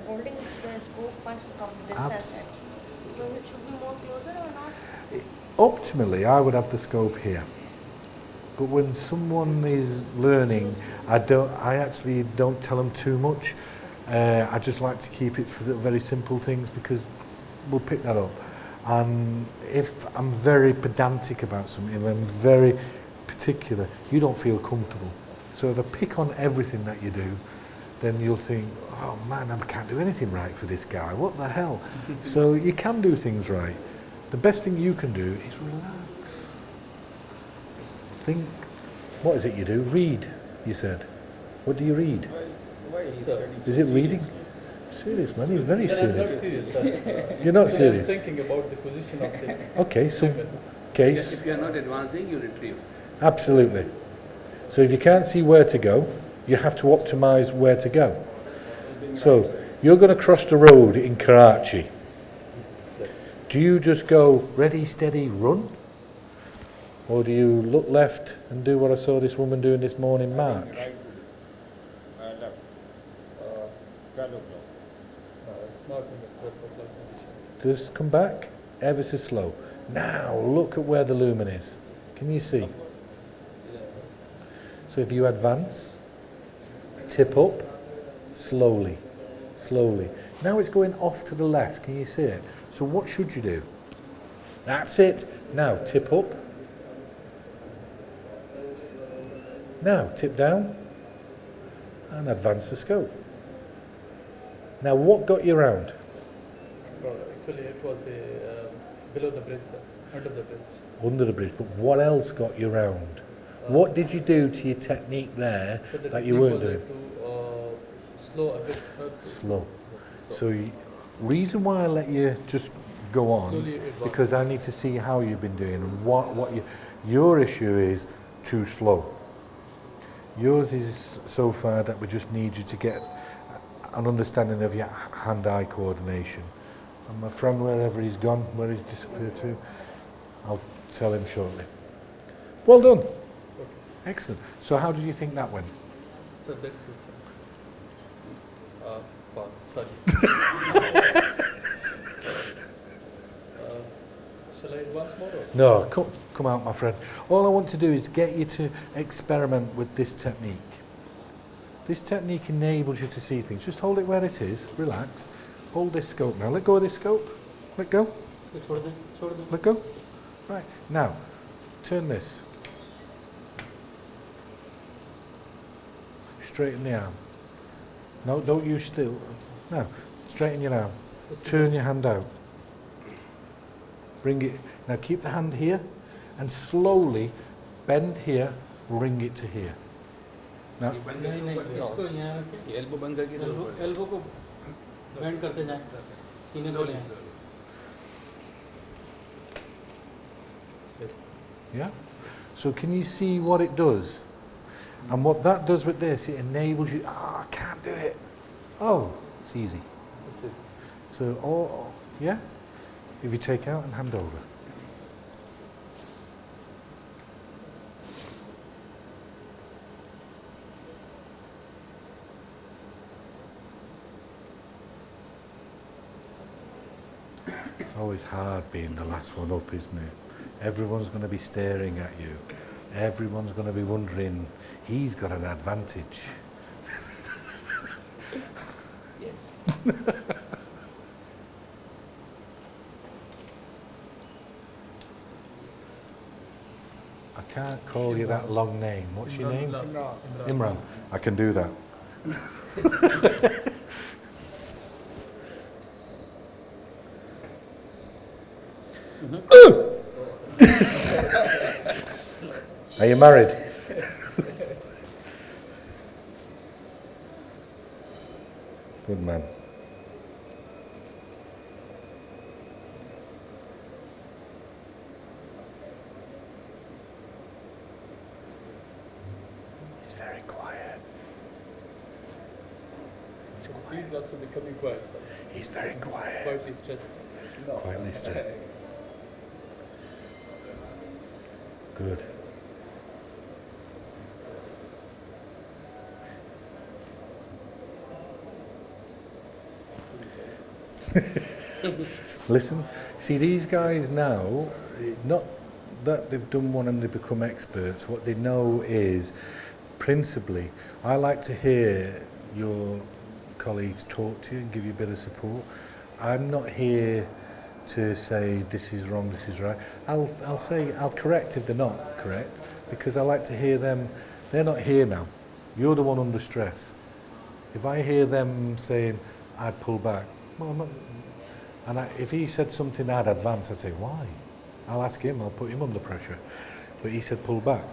holding the scope much from distance. So it should be more closer or not? Optimally, I would have the scope here. But when someone is learning, I actually don't tell them too much. I just like to keep it for the very simple things because we'll pick that up. And if I'm very pedantic about something, if I'm very particular, you don't feel comfortable. So if I pick on everything that you do, then you'll think, oh man, I can't do anything right for this guy. What the hell? So you can do things right. The best thing you can do is relax. Think, what is it you do? Read, you said. What do you read? Is it reading? Serious, man. He's very serious. I'm not serious, sir. You're not serious? I'm thinking about the position of the... Okay, so case. If you are not advancing, you retrieve. Absolutely. So if you can't see where to go, you have to optimize where to go. So you're going to cross the road in Karachi. Do you just go ready, steady, run? Or do you look left and do what I saw this woman doing this morning, march? Right, left. 12 o'clock. It's not in the 12 o'clock position. Just come back, ever so slow. Now look at where the lumen is. Can you see? So if you advance, tip up, slowly, slowly. Now it's going off to the left, can you see it? So what should you do? That's it. Now tip up. Now tip down and advance the scope. Now what got you round? So actually it was the below the bridge, sir. Under the bridge. Under the bridge, but what else got you round? What did you do to your technique there So the that you weren't doing? to slow a bit. Slow. So reason why I let you just go on, Slowly advance. because I need to see how you've been doing and what your issue is too slow. Yours is so far that we just need you to get an understanding of your hand-eye coordination. And my friend, wherever he's gone, where he's disappeared to, I'll tell him shortly. Well done. Excellent. So how did you think that went? So that's good, sir. Well, sorry. Shall I advance more? Or? No, come out, my friend. All I want to do is get you to experiment with this technique. This technique enables you to see things. Just hold it where it is, relax. Hold this scope now. Let go of this scope. Let go. Let go. Right. Now, turn this. Straighten the arm. No, don't use still. No, straighten your arm. Turn your hand out. Bring it. Now keep the hand here and slowly bend here, bring it to here. Now, इसको यहाँ रखें, elbow बंद करके elbow को bend करते जाएं, सीने को लें. yeah? So can you see what it does? And what that does with this, it enables you, I can't do it. Oh, it's easy. So, yeah? If you take out and hand over. It's always hard being the last one up, isn't it? Everyone's going to be staring at you. Everyone's going to be wondering, he's got an advantage. I can't call you that long name. What's your name? Imran. I can do that. Are you married? Good man. He's very quiet. He's also becoming quiet. So He's very quiet. quietly stressed. Quietly stressed. Good. Listen, see these guys now, not that they've done one and they become experts, what they know is, principally, I like to hear your colleagues talk to you and give you a bit of support. I'm not here to say this is wrong, this is right. I'll say, I'll correct if they're not correct, because I like to hear them, they're not here now. You're the one under stress. If I hear them saying, I'd pull back, well, I'm not, and if he said something I'd advance, I'd say, why? I'll ask him, I'll put him under pressure. But he said pull back.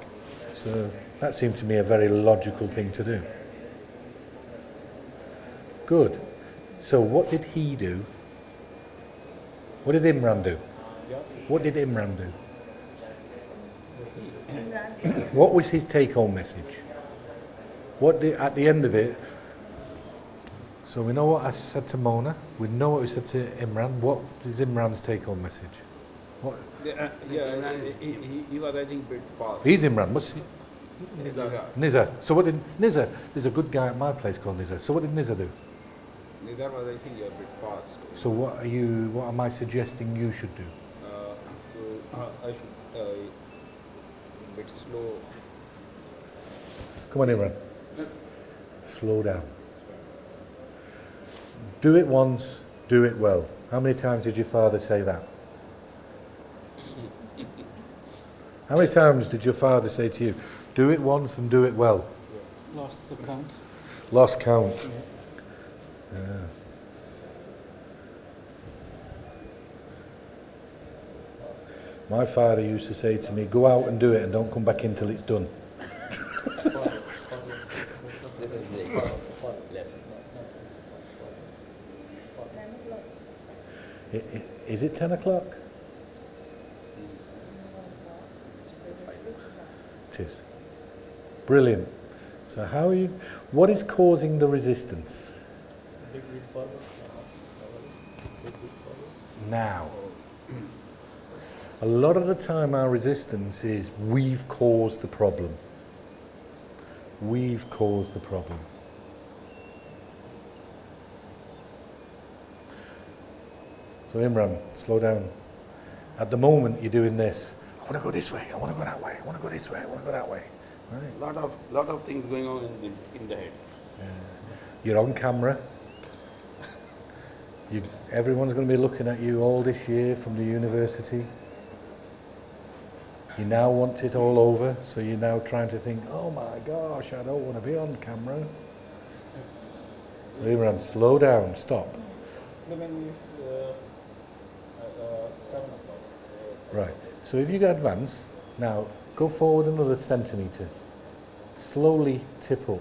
So that seemed to me a very logical thing to do. Good. So what did he do? What did Imran do? What did Imran do? What was his take-home message? What did, at the end of it, so we know what I said to Mona, we know what we said to Imran. What is Imran's take-home message? What? He was, I think, a bit fast. He's Imran. What's he? Nizar. So what did Nizar? There's a good guy at my place called Nizar. So what did Nizar do? Nizar was, I think, a bit fast. So what are you? What am I suggesting you should do? I should a bit slow. Come on, Imran. Slow down. Do it once, do it well. How many times did your father say that? How many times did your father say to you, do it once and do it well? Lost the count. Lost count. Yeah. My father used to say to me, go out and do it and don't come back in till it's done. Is it 10 o'clock? It is. Brilliant. So how are you, what is causing the resistance? Big leap forward. Now. A lot of the time our resistance is we've caused the problem. We've caused the problem. So Imran, slow down. At the moment you're doing this. I want to go this way, I want to go that way, I want to go this way, I want to go that way. Right? Lot of things going on in the head. You're on camera. Everyone's going to be looking at you all this year from the university. You now want it all over, so you're now trying to think, oh my gosh, I don't want to be on camera. So Imran, slow down, stop. 11 is 7 o'clock. Right, so if you go advance, now go forward another centimetre. Slowly tip up.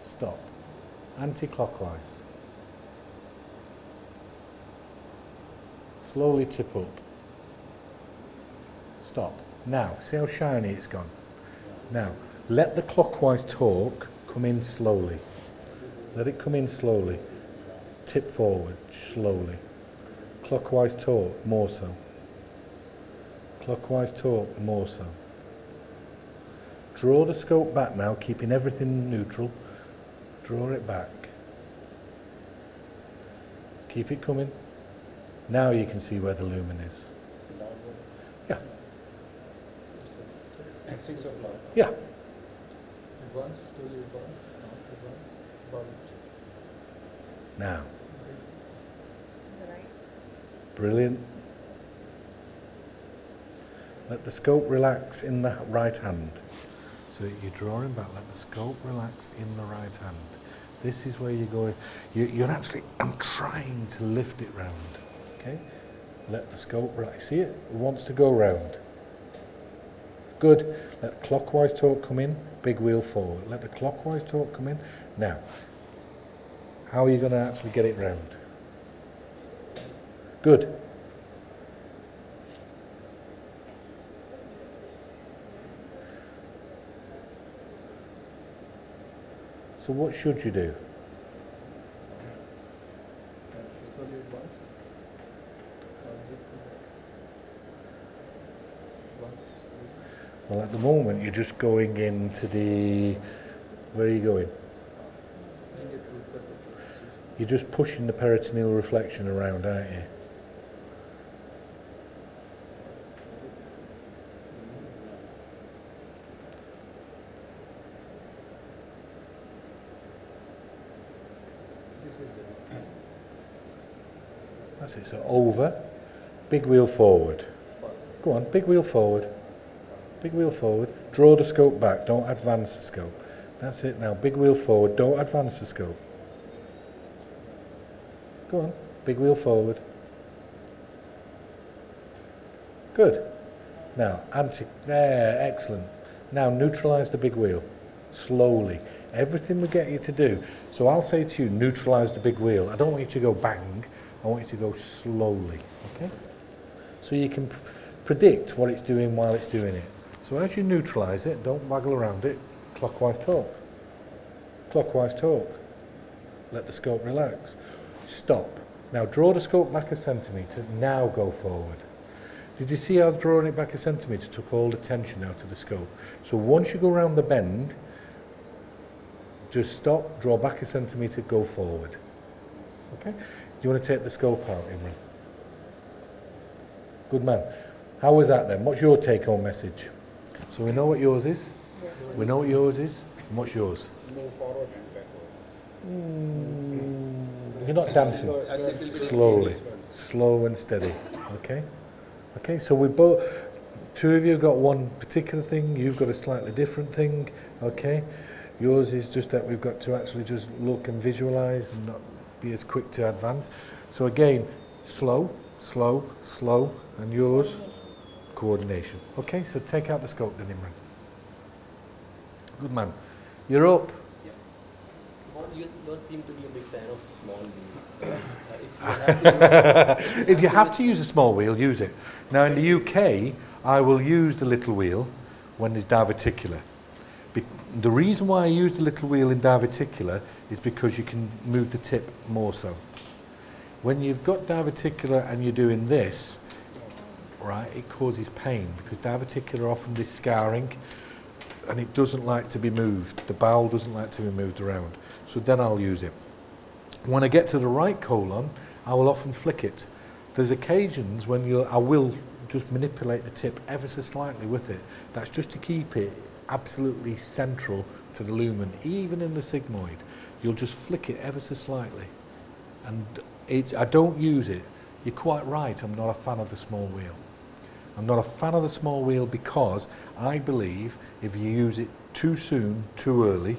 Stop. Anti-clockwise. Slowly tip up. Stop. Now, see how shiny it's gone? Now, let the clockwise torque come in slowly. Let it come in slowly. Tip forward, slowly. Clockwise torque, more so. Clockwise torque, more so. Draw the scope back now, keeping everything neutral. Draw it back. Keep it coming. Now you can see where the lumen is. Yeah, At 6 o'clock. yeah. Advance, slowly advance, not advance, about Now. Brilliant. Let the scope relax in the right hand. So you're drawing back, let the scope relax in the right hand. This is where you're going. You're actually, I'm trying to lift it round. Okay? Let the scope relax. See it? It wants to go round. Good. Let the clockwise torque come in. Big wheel forward. Let the clockwise torque come in. Now, how are you going to actually get it round? Good. So what should you do? slowly advance. Advance. Well, at the moment, you're just going into the... Where are you going? You're just pushing the peritoneal reflection around, aren't you? That's it. So over, big wheel forward. Go on, big wheel forward. Big wheel forward. Draw the scope back. Don't advance the scope. That's it now. Big wheel forward. Don't advance the scope. Go on. Big wheel forward. Good. Now, there, excellent. Now, neutralise the big wheel. Slowly. Everything we get you to do. So I'll say to you, neutralise the big wheel. I don't want you to go bang. I want you to go slowly. Okay? So you can predict what it's doing while it's doing it. So as you neutralise it, don't waggle around it. Clockwise torque. Clockwise torque. Let the scope relax. Stop. Now draw the scope back a centimetre. Now go forward. Did you see how drawing it back a centimetre took all the tension out of the scope? So once you go around the bend, just stop, draw back a centimetre, go forward. Okay? Do you want to take the scope out, Imran? Good man. How was that then? What's your take-home message? So we know what yours is. Yes. We know what yours is. And what's yours? Move forward and backward. You're not dancing. Slowly. Slow and steady. Okay? Okay, so we both, two of you have got one particular thing, you've got a slightly different thing, okay? Yours is just that we've got to actually just look and visualise and not be as quick to advance. So again, slow, slow, slow, and yours, coordination. Okay, so take out the scope then, Imran. Good man. You're up. You don't seem to be a big fan of small wheel. If you have to use a small wheel, use it. Now in the UK, I will use the little wheel when there's diverticular. The reason why I use the little wheel in diverticular is because you can move the tip more so. When you've got diverticular and you're doing this, right, it causes pain because diverticular often is scarring and it doesn't like to be moved. The bowel doesn't like to be moved around. So then I'll use it. When I get to the right colon, I will often flick it. There's occasions when I will just manipulate the tip ever so slightly with it. That's just to keep it absolutely central to the lumen. Even in the sigmoid, you'll just flick it ever so slightly. And I don't use it. You're quite right, I'm not a fan of the small wheel. I'm not a fan of the small wheel because I believe if you use it too soon, too early,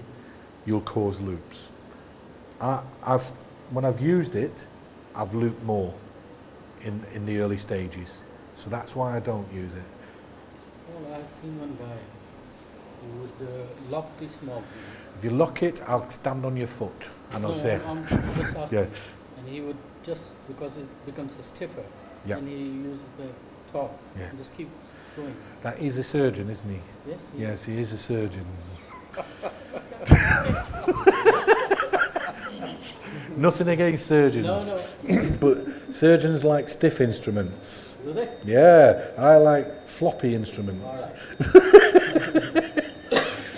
you'll cause loops. When I've used it, I've looped more in the early stages. So that's why I don't use it. Well, I've seen one guy who would lock the small wheel. If you lock it, I'll stand on your foot and I'll say... I'm just asking. Yeah. And he would just, because it becomes stiffer, Yeah. and he uses the top Yeah. and just keeps going. That is a surgeon, isn't he? Yes, Yes, he is a surgeon. Nothing against surgeons. No. But surgeons like stiff instruments. Do they? Yeah, I like floppy instruments.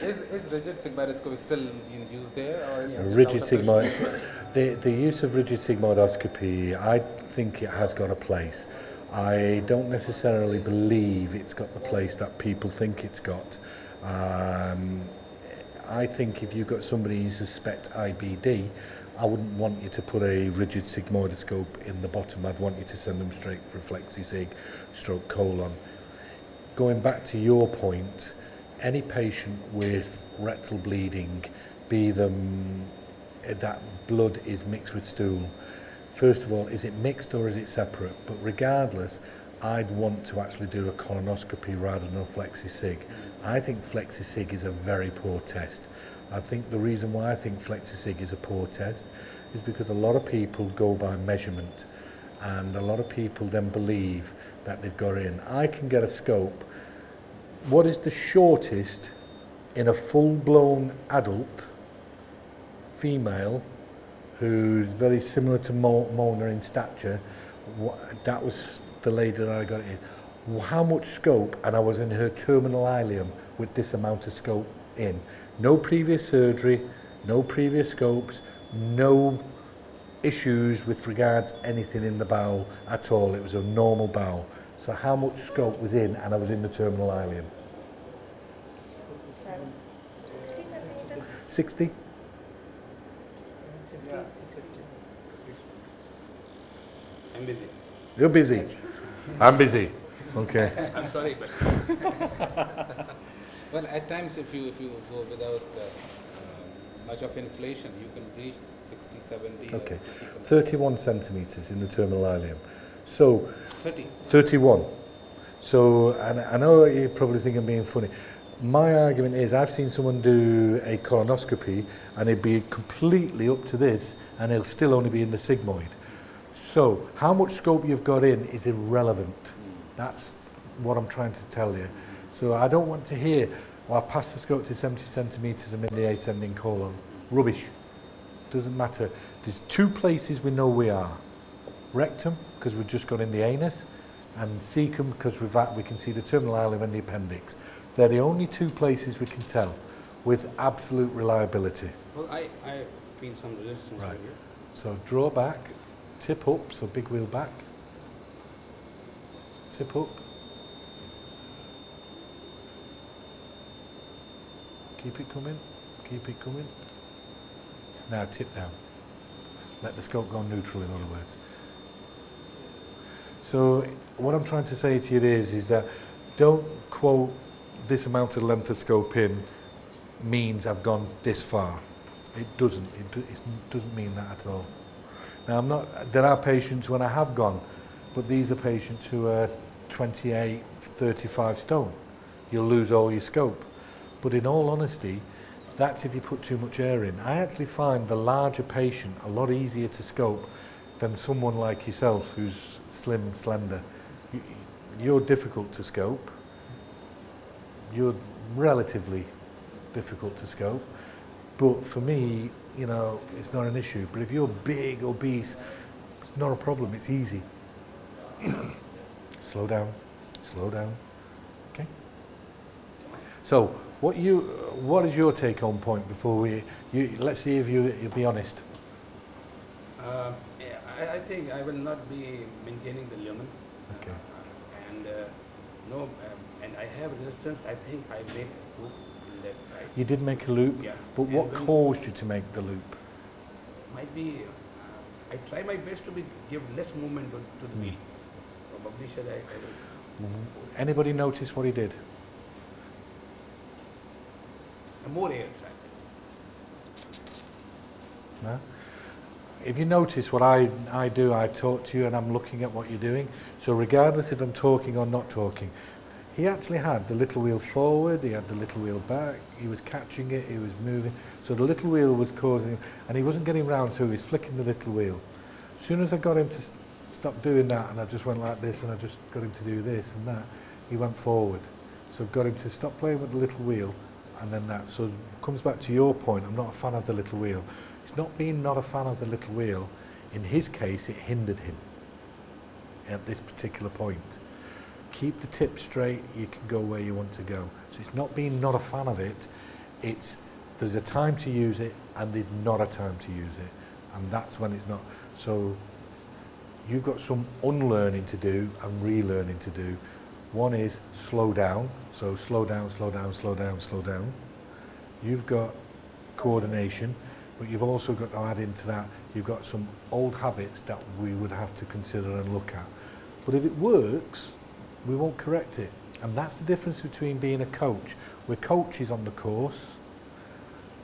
Is rigid sigmoidoscope is still in use there, or it's Rigid out of sigmoid, the use of rigid sigmoidoscopy, I think it has got a place. I don't necessarily believe it's got the place that people think it's got. I think if you've got somebody you suspect IBD, I wouldn't want you to put a rigid sigmoidoscope in the bottom. I'd want you to send them straight for a flexi-sig stroke colon. Going back to your point, any patient with rectal bleeding, be them that blood is mixed with stool, first of all, is it mixed or is it separate? But regardless, I'd want to actually do a colonoscopy rather than a flexi-sig. I think flexi-sig is a very poor test. I think the reason why I think flexi-sig is a poor test is because a lot of people go by measurement, and a lot of people then believe that they've got in. I can get a scope. What is the shortest in a full-blown adult female who's very similar to Mona in stature? That was the lady that I got in. How much scope? And I was in her terminal ileum with this amount of scope in. No previous surgery, no previous scopes, no issues with regards anything in the bowel at all. It was a normal bowel. So how much scope was in, and I was in the terminal ileum? 60 centimeters. 60? I'm busy. You're busy. I'm busy. Okay. I'm sorry, but Well, at times, if you go without much of inflation, you can reach 60, 70. Okay. 31 centimeters in the terminal ileum. So 30. 31. So, and I know you probably think I'm being funny. My argument is I've seen someone do a colonoscopy and it'd be completely up to this and it'll still only be in the sigmoid. So how much scope you've got in is irrelevant. That's what I'm trying to tell you. So I don't want to hear, well, I've passed the scope to 70 centimetres, I'm in the ascending colon. Rubbish. Doesn't matter. There's two places we know we are. Rectum, because we've just got in the anus, and cecum, because we can see the terminal ileum and the appendix. They're the only two places we can tell with absolute reliability. Well, I feel some resistance Right. here. So draw back, tip up, so big wheel back, tip up, keep it coming, keep it coming. Now tip down. Let the scope go neutral, in other words. So what I'm trying to say to you is that don't quote this amount of length of scope in means I've gone this far. It doesn't. It doesn't mean that at all. Now there are patients when I have gone, but these are patients who are 28, 35 stone. You'll lose all your scope. But in all honesty, that's if you put too much air in. I actually find the larger patient a lot easier to scope than someone like yourself who's slim and slender. You're difficult to scope. You're relatively difficult to scope. But for me, you know, it's not an issue. But if you're big, obese, it's not a problem, it's easy. Slow down, okay? So, what is your take-home point before let's see if you'll be honest. I think I will not be maintaining the lumen. Okay. And I have resistance. I think I make a loop in that side. You did make a loop, Yeah. but And what when- caused you to make the loop? Might be. I try my best to give less movement to the wheel. Probably should I will. Anybody notice what he did? More air. No? If you notice what I do, I talk to you and I'm looking at what you're doing. So regardless if I'm talking or not talking, he actually had the little wheel forward, he had the little wheel back, he was catching it, he was moving. So the little wheel was causing, and he wasn't getting round, so he was flicking the little wheel. As soon as I got him to stop doing that, and I just went like this, and I just got him to do this and that, he went forward. So got him to stop playing with the little wheel, and then that. So it comes back to your point, I'm not a fan of the little wheel. It's not being not a fan of the little wheel. In his case, it hindered him at this particular point. Keep the tip straight, you can go where you want to go. So it's not being not a fan of it, there's a time to use it and there's not a time to use it, and that's when it's not. So you've got some unlearning to do and relearning to do. One is slow down, so slow down, slow down, slow down, slow down. You've got coordination, but you've also got to add into that, you've got some old habits that we would have to consider and look at. But if it works, we won't correct it. And that's the difference between being a coach. We're coaches on the course,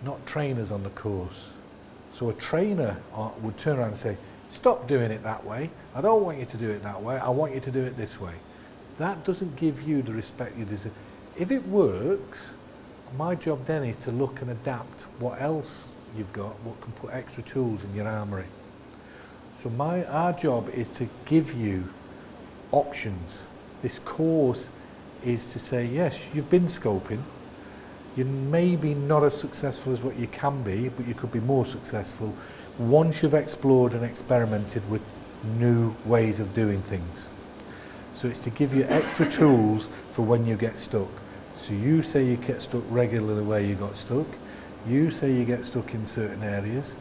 not trainers on the course. So a trainer would turn around and say, stop doing it that way. I don't want you to do it that way. I want you to do it this way. That doesn't give you the respect you deserve. If it works, my job then is to look and adapt what else you've got, what can put extra tools in your armoury. So our job is to give you options. This course is to say, yes, you've been scoping. You're maybe not as successful as what you can be, but you could be more successful once you've explored and experimented with new ways of doing things. So it's to give you extra tools for when you get stuck. So you say you get stuck regularly where you got stuck. You say you get stuck in certain areas.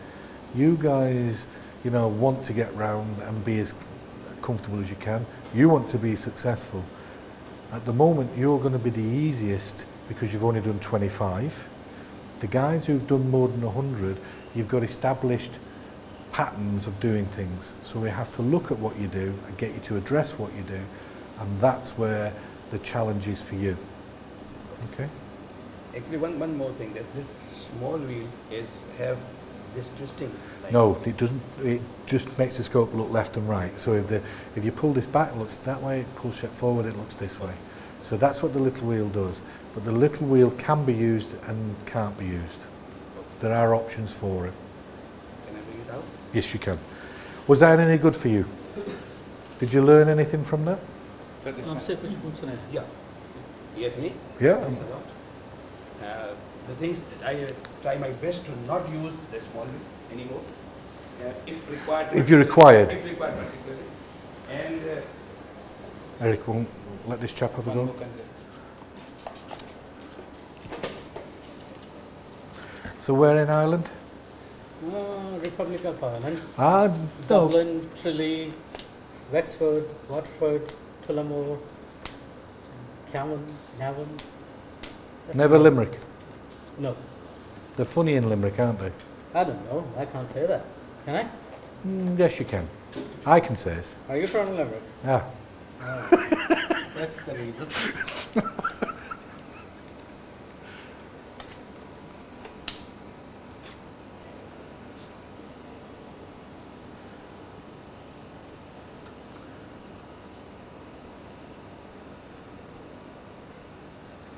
You guys, you know, want to get round and be as comfortable as you can. You want to be successful. At the moment, you're going to be the easiest because you've only done 25. The guys who've done more than 100, you've got established patterns of doing things. So we have to look at what you do and get you to address what you do, and that's where the challenge is for you. Okay? Actually, one more thing. There's this small wheel have this twisting. No, it doesn't. It just makes the scope look left and right. So if you pull this back, it looks that way. Pull it forward, it looks this way. So that's what the little wheel does. But the little wheel can be used and can't be used. There are options for it. Can I bring it out? Yes, you can. Was that any good for you? Did you learn anything from that? Yeah. Yes, me? Yeah. Thanks a lot. The things that I try my best to not use the small wheel anymore. If required. If you're required. If required particularly. And Eric won't let this chap have a go. So where in Ireland? Republic of Ireland. No. Dublin, Tralee, Wexford, Watford, Tullamore, Cavan, Navan. Never Limerick. No. They're funny in Limerick, aren't they? I don't know. I can't say that. Can I? Yes, you can. I can say it. Are you from Limerick? Yeah. That's the reason.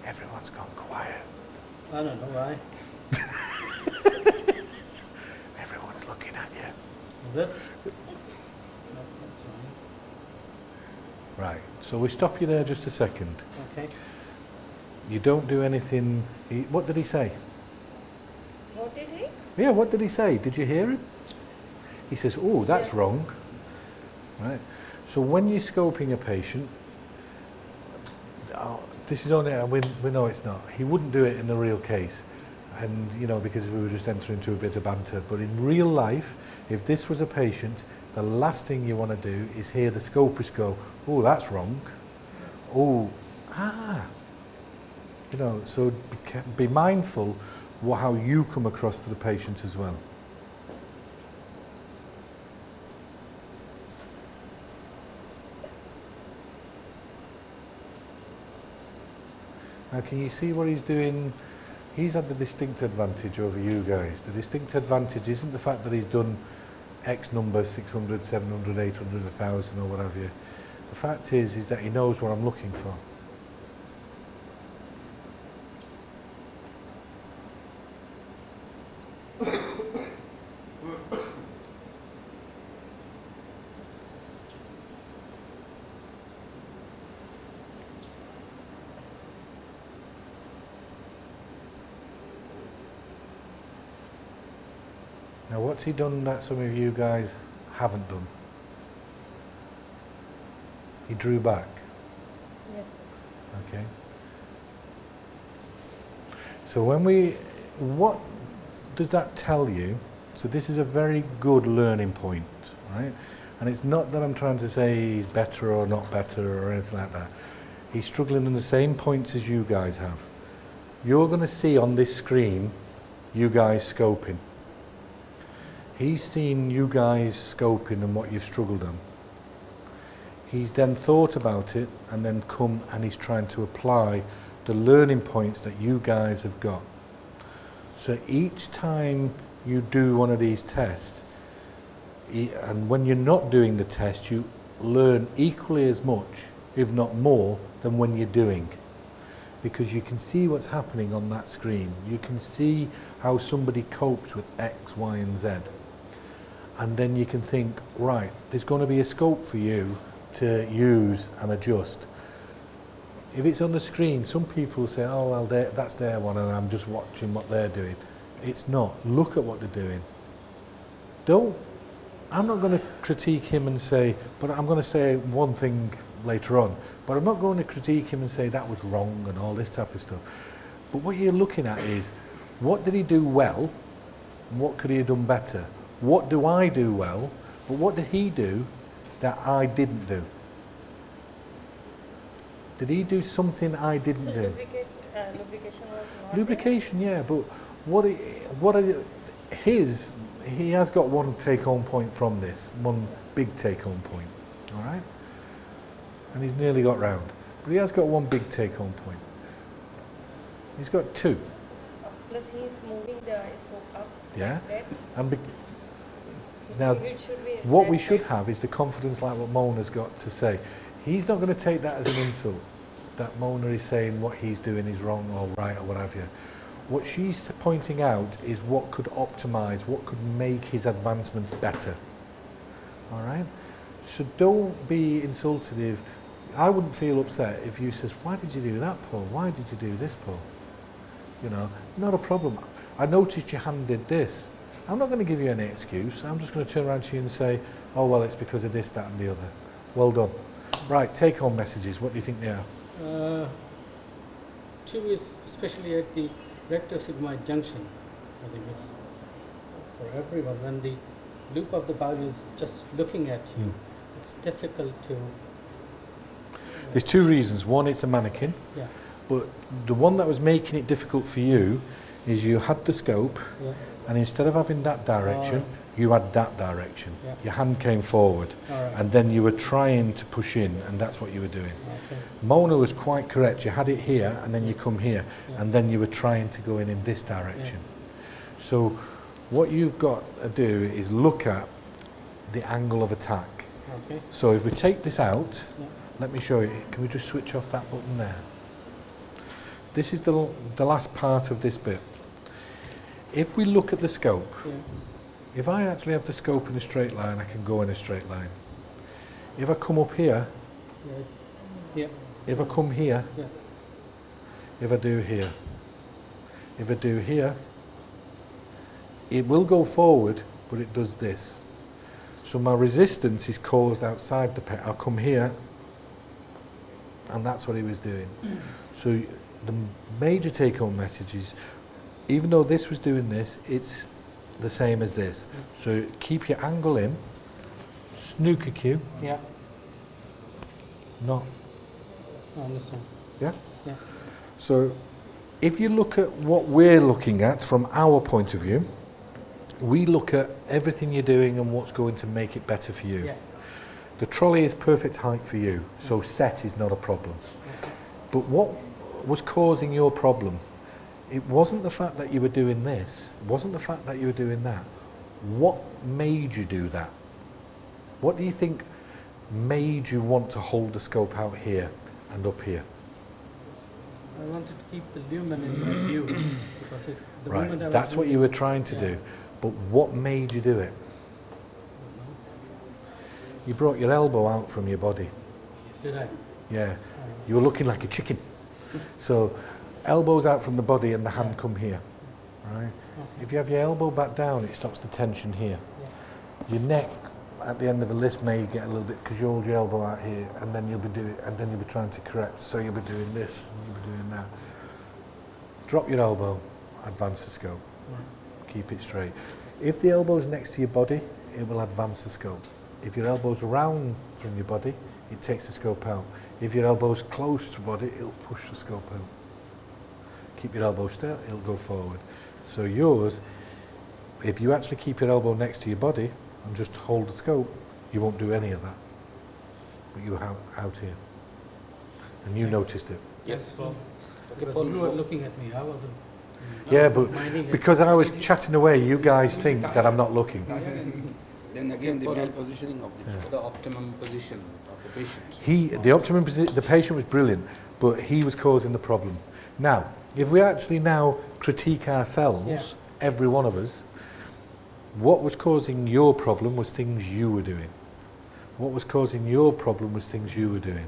Everyone's gone quiet. I don't know why. Everyone's looking at you. Is it? No, that's fine. Right, so we stop you there just a second. Okay. You don't do anything. What did he say? What did he? Yeah, what did he say? Did you hear him? He says, oh, that's Yes. wrong. Right. So when you're scoping a patient, this is only, we know it's not. He wouldn't do it in a real case. And, you know, because we were just entering into a bit of banter. But in real life, if this was a patient, the last thing you want to do is hear the scopist go, oh, that's wrong. Oh, you know, so be mindful how you come across to the patient as well. Now, can you see what he's doing? He's had the distinct advantage over you guys. The distinct advantage isn't the fact that he's done X number, 600, 700, 800, 1,000 or what have you. The fact is that he knows what I'm looking for. Now, what's he done that some of you guys haven't done? He drew back. Yes. Okay. So when we what does that tell you? So this is a very good learning point, right? And it's not that I'm trying to say he's better or not better or anything like that. He's struggling on the same points as you guys have. You're going to see on this screen you guys scoping. He's seen you guys scoping and what you've struggled on. He's then thought about it and then come and he's trying to apply the learning points that you guys have got. So each time you do one of these tests, and when you're not doing the test, you learn equally as much, if not more, than when you're doing. Because you can see what's happening on that screen. You can see how somebody copes with X, Y, and Z. And then you can think, right, there's going to be a scope for you to use and adjust. If it's on the screen, some people say, oh, well, that's their one, and I'm just watching what they're doing. It's not. Look at what they're doing. I'm not going to critique him and say, but I'm going to say one thing later on, but I'm not going to critique him and say that was wrong and all this type of stuff. But what you're looking at is, what did he do well? What could he have done better? What do I do well? But what did he do that I didn't do? Did he do something I didn't do? Lubrication was not Lubrication, yeah, but he has got one take-home point from this, one big take-home point, all right? And he's nearly got round, but he has got one big take-home point. He's got two. Plus he's moving the scope up. Yeah, like that. and now It should be what we that should side. have is the confidence like what Mona's got to say. He's not going to take that as an insult, that Mona is saying what he's doing is wrong or right or what have you. What she's pointing out is what could optimise, what could make his advancements better. All right? So don't be insulted if, I wouldn't feel upset if you says, why did you do that, Paul? Why did you do this, Paul? You know, not a problem. I noticed your hand did this. I'm not going to give you any excuse. I'm just going to turn around to you and say, oh, well, it's because of this, that and the other. Well done. Right, take-home messages. What do you think they are? Two is especially at the rectosigmoid junction. I think it's for everyone. When the loop of the bowel is just looking at you, it's difficult to... There's two reasons. One, it's a mannequin. Yeah. But the one that was making it difficult for you is you had the scope, Yeah. and instead of having that direction, you had that direction. Yeah. Your hand came forward, Alright. and then you were trying to push in, and that's what you were doing. Okay. Mona was quite correct. You had it here, and then you come here, Yeah. and then you were trying to go in this direction. So what you've got to do is look at the angle of attack. Okay. So if we take this out, Yeah. let me show you. Can we just switch off that button there? This is the last part of this bit. If we look at the scope, Yeah. if I actually have the scope in a straight line, I can go in a straight line. If I come up here, Yeah. Yeah. if I come here, Yeah. if I do here, if I do here, it will go forward, but it does this. So my resistance is caused outside the pet. I'll come here, and that's what he was doing. So the major take-home message is, even though this was doing this, it's the same as this. So keep your angle in, snooker cue, Yeah. not, I understand. yeah? Yeah. So if you look at what we're looking at from our point of view, we look at everything you're doing and what's going to make it better for you. Yeah. The trolley is perfect height for you, so set is not a problem. But what was causing your problem? It wasn't the fact that you were doing this, it wasn't the fact that you were doing that. What made you do that? What do you think made you want to hold the scope out here and up here? I wanted to keep the lumen in my view because the moment I Right, was that's what doing you were it- trying to yeah. do. But what made you do it? You brought your elbow out from your body. Did I? Yeah, you were looking like a chicken. So, elbows out from the body and the hand come here, right? Okay. If you have your elbow back down, it stops the tension here. Your neck at the end of the list may get a little bit because you hold your elbow out here, and then you'll be trying to correct. So you'll be doing this, and you'll be doing that. Drop your elbow, advance the scope. Keep it straight. If the elbow's next to your body, it will advance the scope. If your elbow's round from your body, it takes the scope out. If your elbow's close to body, it'll push the scope out. Keep your elbow still, it'll go forward. So yours, if you actually keep your elbow next to your body and just hold the scope, you won't do any of that. But you're out here. And you noticed it. Yes, well, because you were looking at me, I wasn't. Yeah, but because I was chatting away, you guys think that I'm not looking. Then again, the malpositioning of The optimum position of the patient. The patient was brilliant, but he was causing the problem. Now, if we actually now critique ourselves, every one of us, what was causing your problem was things you were doing. What was causing your problem was things you were doing.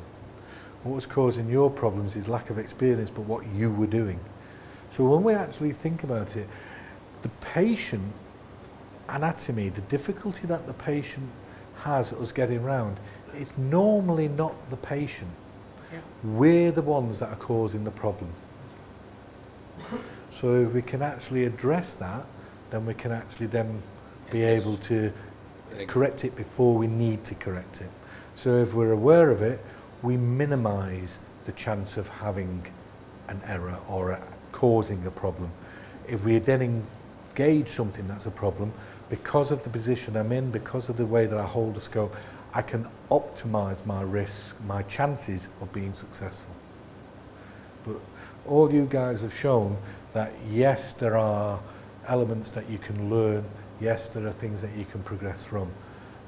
What was causing your problems is lack of experience, but what you were doing. So when we actually think about it, the patient anatomy, the difficulty that the patient has us getting around, it's normally not the patient. We're the ones that are causing the problem. So if we can actually address that, then we can actually then be able to correct it before we need to correct it. So if we're aware of it, we minimise the chance of having an error or causing a problem. If we then engage something that's a problem, because of the position I'm in, because of the way that I hold the scope, I can optimise my risk, my chances of being successful. But all you guys have shown that yes, there are elements that you can learn, yes, there are things that you can progress from,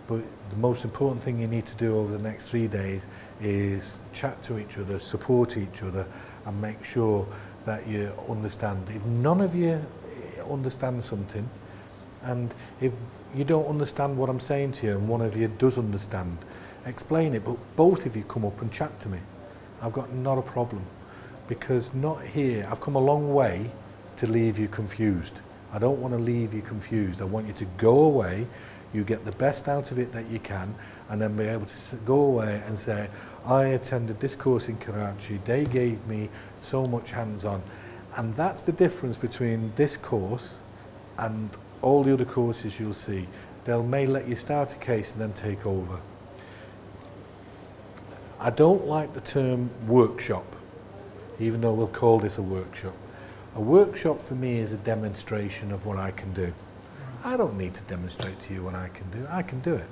but the most important thing you need to do over the next 3 days is chat to each other, support each other, and make sure that you understand. If none of you understand something, and if you don't understand what I'm saying to you and one of you does understand, explain it, but both of you come up and chat to me. I've got not a problem, because not here, I've come a long way to leave you confused. I don't want to leave you confused. I want you to go away, you get the best out of it that you can, and then be able to go away and say, I attended this course in Karachi, they gave me so much hands-on. And that's the difference between this course and all the other courses you'll see. They may let you start a case and then take over. I don't like the term workshop, even though we'll call this a workshop. A workshop for me is a demonstration of what I can do. I don't need to demonstrate to you what I can do. I can do it.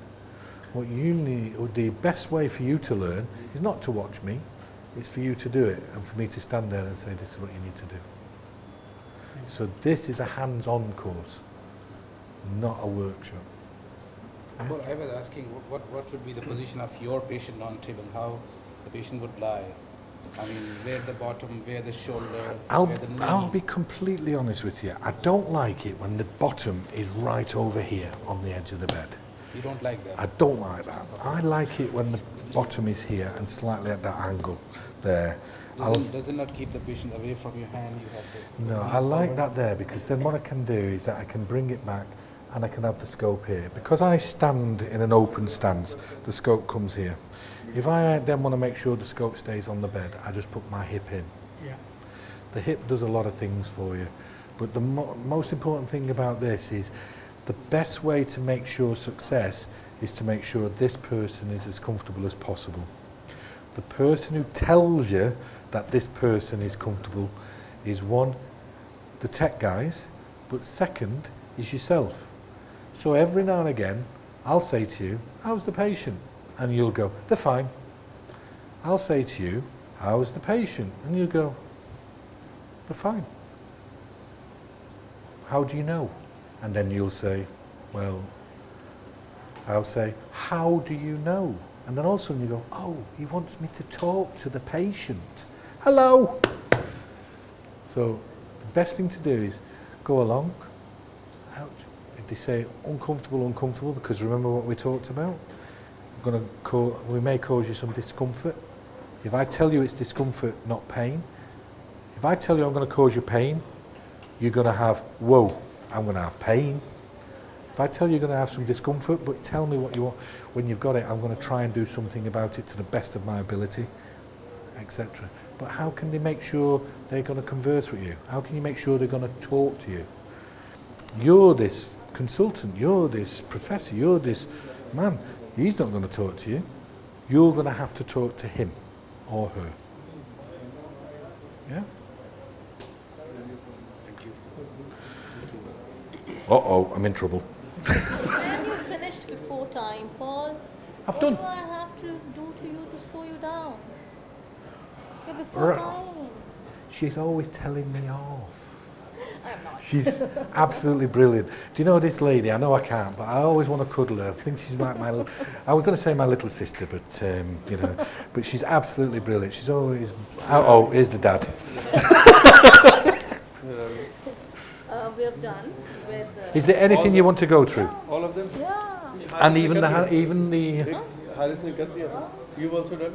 What you need, or the best way for you to learn, is not to watch me. It's for you to do it, and for me to stand there and say, this is what you need to do. So this is a hands-on course, not a workshop. Well, I was asking, what would be the position of your patient on table? How the patient would lie? I mean, where the bottom, where the shoulder, where the knee? I'll be completely honest with you. I don't like it when the bottom is right over here on the edge of the bed. You don't like that? I don't like that. I like it when the bottom is here and slightly at that angle there. Does it not keep the patient away from your hand? You have to no, I like that there, because then what I can do is that I can bring it back and I can have the scope here. Because I stand in an open stance, the scope comes here. If I then want to make sure the scope stays on the bed, I just put my hip in. Yeah. The hip does a lot of things for you. But the most important thing about this is the best way to make sure success is to make sure this person is as comfortable as possible. The person who tells you that this person is comfortable is one, the tech guys, but second is yourself. So every now and again, I'll say to you, how's the patient? And you'll go, they're fine. I'll say to you, how's the patient? And you'll go, they're fine. How do you know? And then you'll say, well, I'll say, how do you know? And then all of a sudden you go, oh, he wants me to talk to the patient. Hello. So the best thing to do is go along. Ouch. If they say uncomfortable, uncomfortable, because remember what we talked about? We may cause you some discomfort. If I tell you it's discomfort, not pain, if I tell you I'm going to cause you pain, you're going to have, whoa, I'm going to have pain. If I tell you you're going to have some discomfort, but tell me what you want, when you've got it, I'm going to try and do something about it to the best of my ability, etc. but how can they make sure they're going to converse with you? How can you make sure they're going to talk to you? You're this consultant, you're this professor, you're this man. He's not going to talk to you. You're going to have to talk to him or her. Yeah? Thank you. Uh-oh, I'm in trouble. And you finished before time, Paul. I've What done. do I have to do to you to slow you down? You're before Right. time. She's always telling me off. I'm not. She's absolutely brilliant. Do you know this lady? I know I can't, but I always want to cuddle her. I think she's like my little, I was going to say my little sister, but, you know, but she's absolutely brilliant. She's always, oh, here's the dad. We have done with... Is there anything you want to go through? All of them? yeah. And even the, Haris ne kar diya. You've also done?